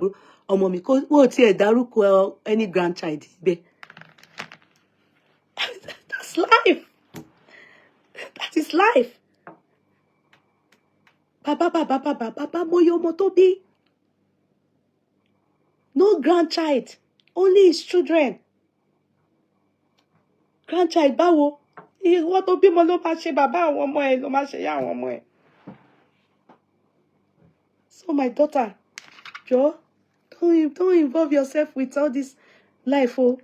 ọmọ mi ko wo ti e dárúkọ any grandchild be. That's life. That is life. Papa, moyo motobi. No grandchild, only his children. Grandchild báwo? Ìwọ tó bímọ ló máa ṣe bàbá àwọn ọmọ ẹ̀, ló máa ṣe ìyá àwọn ọmọ ẹ̀. So my daughter, Joe, don't involve yourself with all this life. Oh,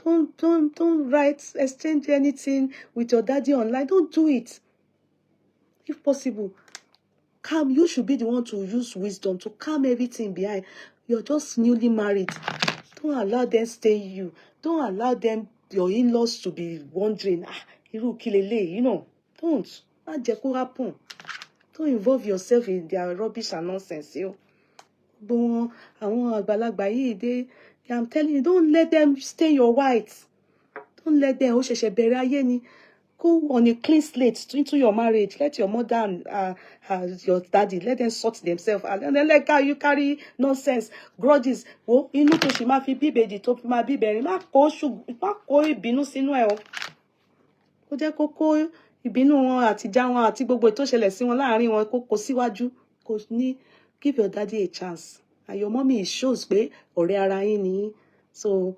don't write, exchange anything with your daddy online. Don't do it. If possible, calm. You should be the one to use wisdom to calm everything behind. You're just newly married. Don't allow them stay you. Don't allow them, your in-laws, to be wondering, irú kí leléyìí, you know. Don't. Má jẹ́ kó happen. Don't involve yourself in their rubbish and nonsense. I'm telling you, don't let them stain your white. Don't let them go on a clean slate into your marriage. Let your mother and your daddy, let them sort themselves out. And then let you carry nonsense, grudges. Oh, you know to she ma fi bíbèjì tó fi ma bíbẹ̀rin. Má kó ìbínú sínú ẹ̀ o. Ó jẹ́ kó kó ìbínú wọn àti ìjà wọn àti gbogbo tó ṣẹlẹ̀ sí wọn láàrin wọn kó síwájú. Kò ní, give your daddy a chance. And your mommy shows pé ọ̀rẹ́ ara yín ni. So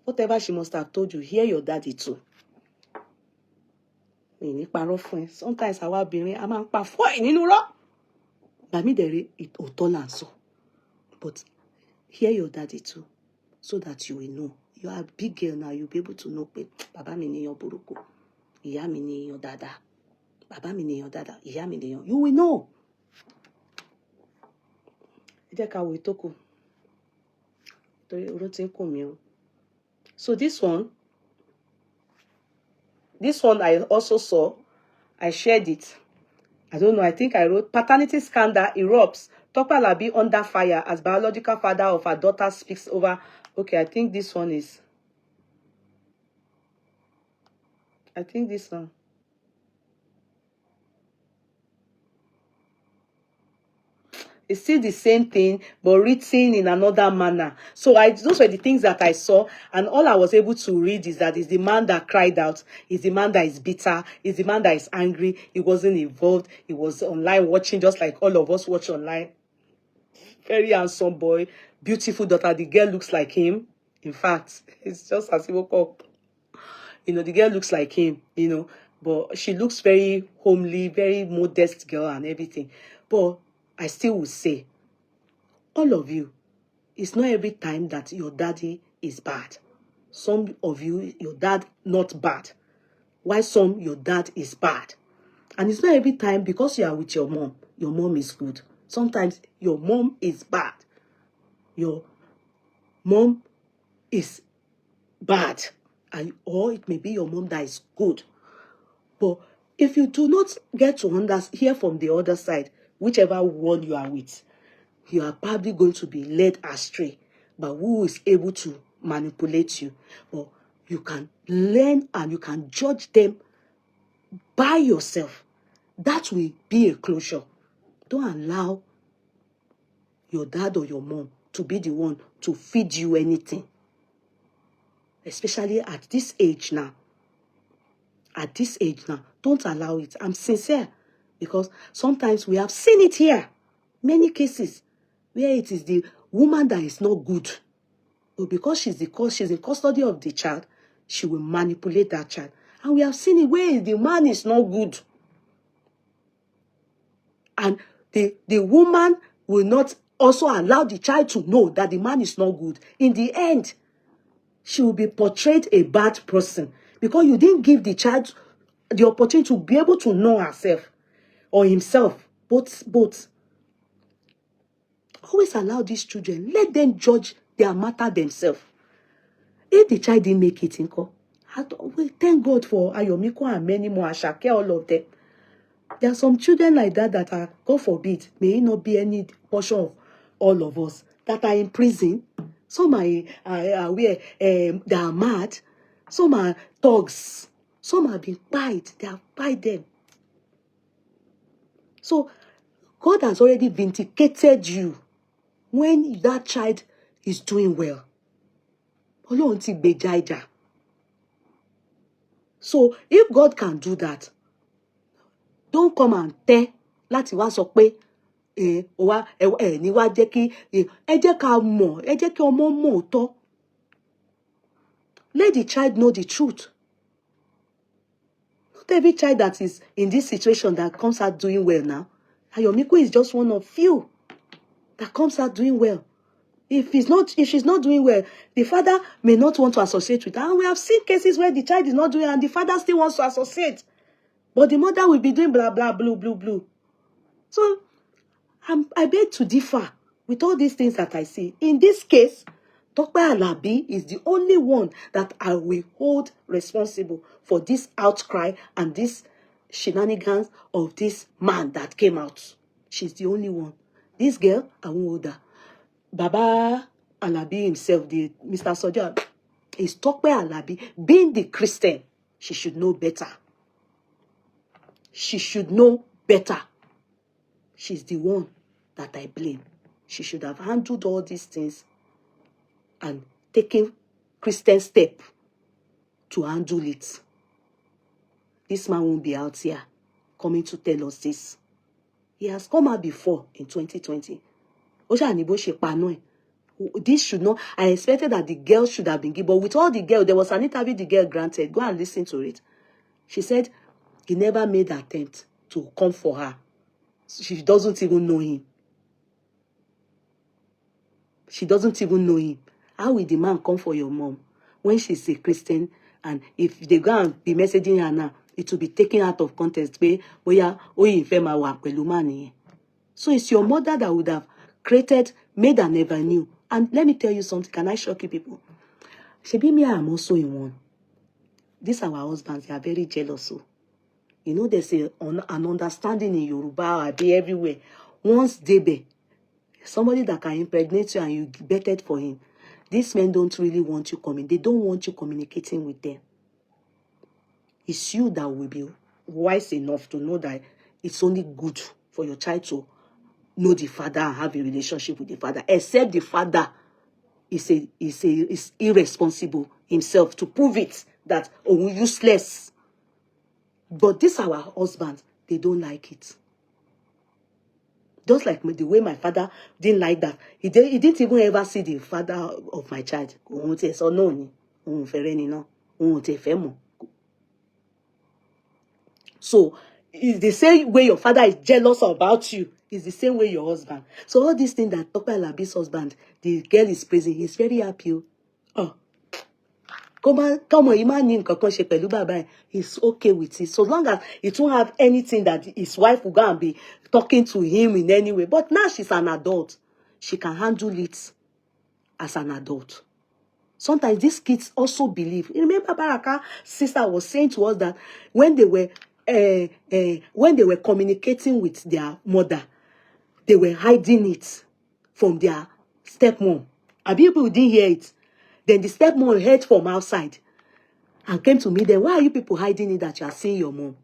whatever she must have told you, hear your daddy too. Sometimes àwa obìnrin a máa ń pa fún ẹ̀ nínú rọ́. Bàmí dẹ̀rẹ̀ òótọ́ là ń sọ. But hear your daddy too, so that you will know. You are a big girl now, you'll be able to know pé bàbá mi ni èèyàn burúkú, ìyá mi ni èèyàn dáadáa, bàbá mi ni èèyàn dáadáa, ìyá mi ni èèyàn. You will know. Ẹ jẹ́ ká wo ìtókù. Torí oró tí ń kùn mí o. So this one I also saw. I shared it. I don't know. I think I wrote, paternity scandal erupts. Tope Alabi under fire as biological father of her daughter speaks over. Okay, I think this one. It's still the same thing, but written in another manner. So those were the things that I saw, and all I was able to read is that it's the man that cried out, it's the man that is bitter, it's the man that is angry. He wasn't involved. He was online watching, just like all of us watch online. Very handsome boy, beautiful daughter. The girl looks like him. In fact, it's just as he woke up. You know, the girl looks like him, you know, but she looks very homely, very modest girl and everything. But I still will say, all of you, it's not every time that your daddy is bad. Some of you, your dad not bad. Why some, your dad is bad. And it's not every time because you are with your mom is good. Sometimes your mom is bad. Your mom is bad. Or it may be your mom that is good. But if you do not get to hear from the other side, whichever one you are with, you are probably going to be led astray by who is able to manipulate you. But you can learn and you can judge them by yourself. That will be a closure. Don't allow your dad or your mom to be the one to feed you anything. Especially at this age now. At this age now, don't allow it. I'm sincere. Because sometimes we have seen it here. Many cases where it is the woman that is not good. But because she's in custody of the child, she will manipulate that child. And we have seen it where the man is not good. And the woman will not also allow the child to know that the man is not good. In the end, she will be portrayed a bad person because you didn't give the child the opportunity to be able to know herself or himself. Both. Always allow these children. Let them judge their matter themselves. If the child didn't make it, thank God for Ayomiko and many more, Ashake, all of them. There are some children like that are, God forbid, may it not be any portion of all of us, that are in prison. Some are where they are mad. Some are thugs. Some have been pied. They have pied them. So God has already vindicated you when that child is doing well. So if God can do that, don't come and tell láti wá sọ pé ní wá jẹ́ kí ẹ jẹ́ ká mọ̀, ẹ jẹ́ kí ọmọ mọ̀ òótọ́. Let the child know the truth. Not every child that is in this situation that comes out doing well now. Ayomiko is just one of few that comes out doing well. If she's not doing well, the father may not want to associate with her. And we have seen cases where the child is not doing well and the father still wants to associate. But the mother will be doing blah, blah, blue, blue, blue. So I beg to differ with all these things that I see. In this case, Tope Alabi is the only one that I will hold responsible for this outcry and this shenanigans of this man that came out. She's the only one. This girl, I won't hold her. Baba Alabi himself, the Mr. Soja, is Tope Alabi. Being the Christian, she should know better. She should know better. She's the one that I blame. She should have handled all these things and taken Christian step to handle it. This man won't be out here coming to tell us this. He has come out before in 2020. This should not. I expected that the girl should have been given. But with all the girl, there was an interview the girl granted. Go and listen to it. She said he never made an attempt to come for her. She doesn't even know him. She doesn't even know him. How will the man come for your mom when she's a Christian? And if they go and be messaging her now, it will be taken out of context. So it's your mother that would have made an avenue. And let me tell you something. Can I shock you people? Shebi me, I'm also in one. These are our husbands. They are very jealous. So. You know, there's an understanding in Yoruba, I be everywhere. Once debe, somebody that can impregnate you and you betted for him, these men don't really want you coming. They don't want you communicating with them. It's you that will be wise enough to know that it's only good for your child to know the father and have a relationship with the father, except the father is irresponsible himself to prove it that useless. But these are our husbands. They don't like it. Just like the way my father didn't like that. He didn't even ever see the father of my child. So, it's the same way your father is jealous about you. It's the same way your husband. So all these things that Tope Alabi's husband, the girl is praising, he's very happy. Oh. Come on, he's okay with it. So long as it won't have anything that his wife will go and be talking to him in any way. But now she's an adult. She can handle it as an adult. Sometimes these kids also believe. Remember Baraka's sister was saying to us that when they were communicating with their mother, they were hiding it from their stepmom. And people didn't hear it. Then the stepmom heard from outside and came to me. Then why are you people hiding it that you are seeing your mom?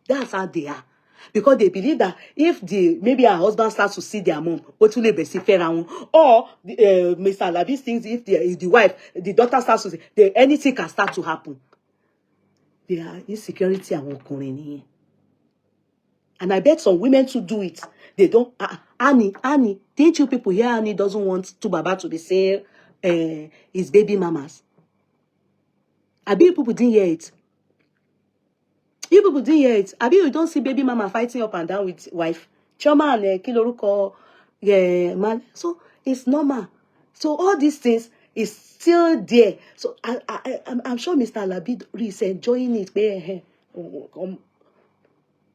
That's how they are. Because they believe that if maybe her husband starts to see their mom, or Mr. Alabi thinks if the wife, the daughter starts to see, anything can start to happen. They are insecurity and wokurini. And I bet some women to do it. They don't. Annie, didn't you people hear Annie doesn't want Baba to be saying his baby mamas? Abi people didn't hear it. You people didn't hear it. Abi you don't see baby mama fighting up and down with wife. Choma and Kiloruko, yeah, man. So it's normal. So all these things is still there. So I'm sure Mr. Alabi is enjoying it.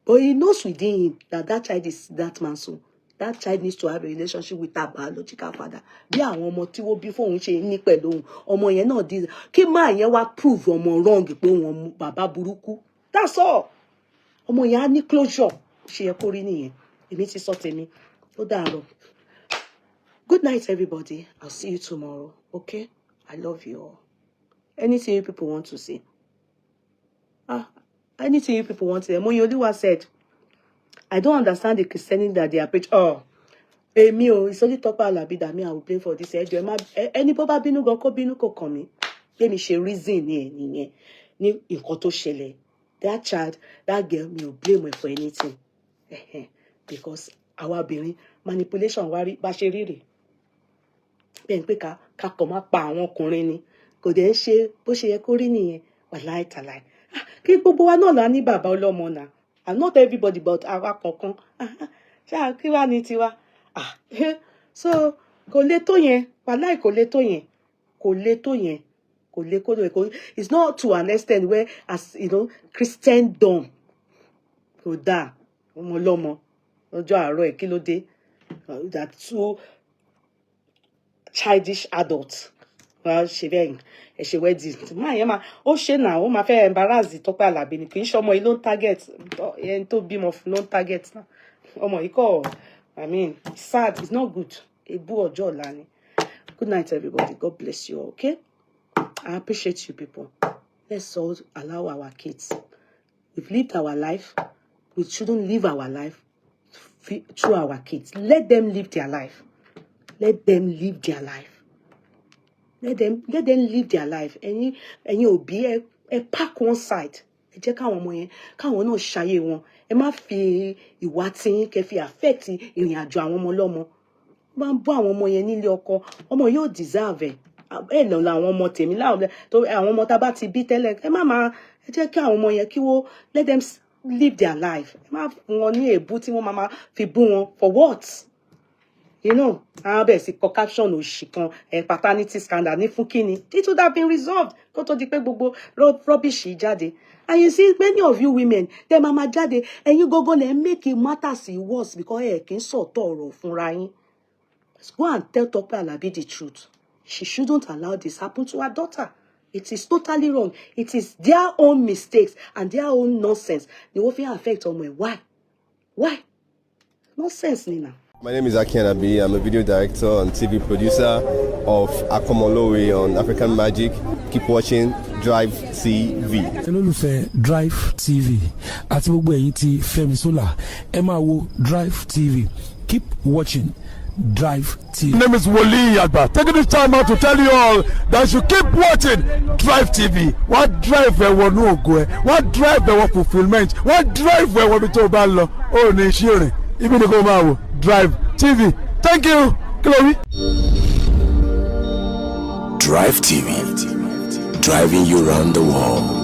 But he knows within him that child is that man's son. That child needs to have a relationship with that biological father. Bí àwọn ọmọ tí wọ́n bí fóun ṣe ní pẹ̀lú òun, ọmọ yẹn náà di kí máa yẹn wá prove ọmọ wrong pé òun bàbá burúkú. That's all. Ọmọ yẹn á ní closure. Ṣé yẹ kó rí nìyẹn? Èmi ti sọ tèmi. Ó dàárọ̀. Good night, everybody. I'll see you tomorrow. Okay? I love you all. Anything you people want to say? Anything you people want to say? Moyoliwa said, I don't understand the Christianity that they are preaching. Oh, me, it's only Tope Alabi that me I will play for this. Any papa binu go ko binu ko komi. Let me share reason ni nǹkan tó ṣẹlẹ̀. That child, that girl, me will blame her for anything. Because our obìnrin manipulation wa rí bá ṣe rí rè. Bẹ́ẹ̀ pé ká kọ̀ máa pa àwọn ọkùnrin ni. Kò dẹ̀ ń ṣe bó ṣe yẹ kó rí nìyẹn. Wàláì tàláì. Kí gbogbo wa náà la ní bàbá ọlọ́mọ náà. And not everybody but àwa kọ̀ọ̀kan. Ṣá kí wá ní tiwa? So kò lè tó yẹn. Wàláì kò lè tó yẹn. Kò lè tó yẹn. Kò lè kó lè. It's not to an extent where, as you know, Christendom kò dáa. Ọmọ ọlọ́mọ ọjọ́ àárọ̀ ẹ̀ kí ló dé? That two childish adults. Well, she wedding. Oh, she now, my fair embarrass Tope Alabi. Ni kì í ṣọmọ yìí ló ń target. Ẹni tó bímọ fún ló ń target now. Ọmọ yìí kọ́, I mean, it's sad. It's not good. Ebu ọjọ́ ọ̀la ni. Good night, everybody. God bless you all, okay? I appreciate you people. Let's all allow our kids. We've lived our life. We shouldn't live our life through our kids. Let them live their life. Let them live their life. Let them live their life. Ẹ̀yin òbí ẹ pack one side. Ẹ jẹ́ káwọn ọmọ yẹn káwọn náà ṣayé wọn. Ẹ má fi ìwà tí yín kẹ́ fi affect ìrìn àjò àwọn ọmọ lọ́mọ. Bá ń bọ́ àwọn ọmọ yẹn nílé ọkọ, ọmọ yóò deserve ẹ̀ lọ làwọn ọmọ tèmi láwọn ọmọ tá bá ti bí tẹ́lẹ̀. Ẹ jẹ́ kí àwọn ọmọ yẹn kí wọ́n let them live their life. Ẹ má fún wọn ní èébú tí wọ́n máa fi bú wọn for what? You know, caption òṣì kan paternity scandal ní fún kíni. It would have been resolved. Kó tó di pé gbogbo rubbish jáde. And you see, many of you women, them mama jáde, and you go and make it matters worse because ẹ kì í sọ̀tọ̀ ọ̀rọ̀ fúnra yín. Go and tell Tope Alabi the truth. She shouldn't allow this happen to her daughter. It is totally wrong. It is their own mistakes and their own nonsense. They will affect on why? Why? Nonsense, Nina. My name is Alabi. I'm a video director and TV producer of Akomolowe on African Magic. Keep watching Drivetv. Olólùfẹ́ Drivetv àti gbogbo ẹ̀yin tí Fẹ́mi Sola ẹ máa wo Drivetv. Keep watching Drivetv. My name is Wole Agba. Taking this time out to tell you all that you keep watching Drivetv. What drive ẹ̀wọ̀ ní ògo ẹ̀? What drive ẹ̀wọ̀ fulfilment? What drive ẹ̀wọ̀ bí tó bá lọ? Ó ní iṣẹ́ rẹ̀. Ibi ni kò máa wò. Drivetv. Thank you, Chloe. Drivetv, driving you around the world.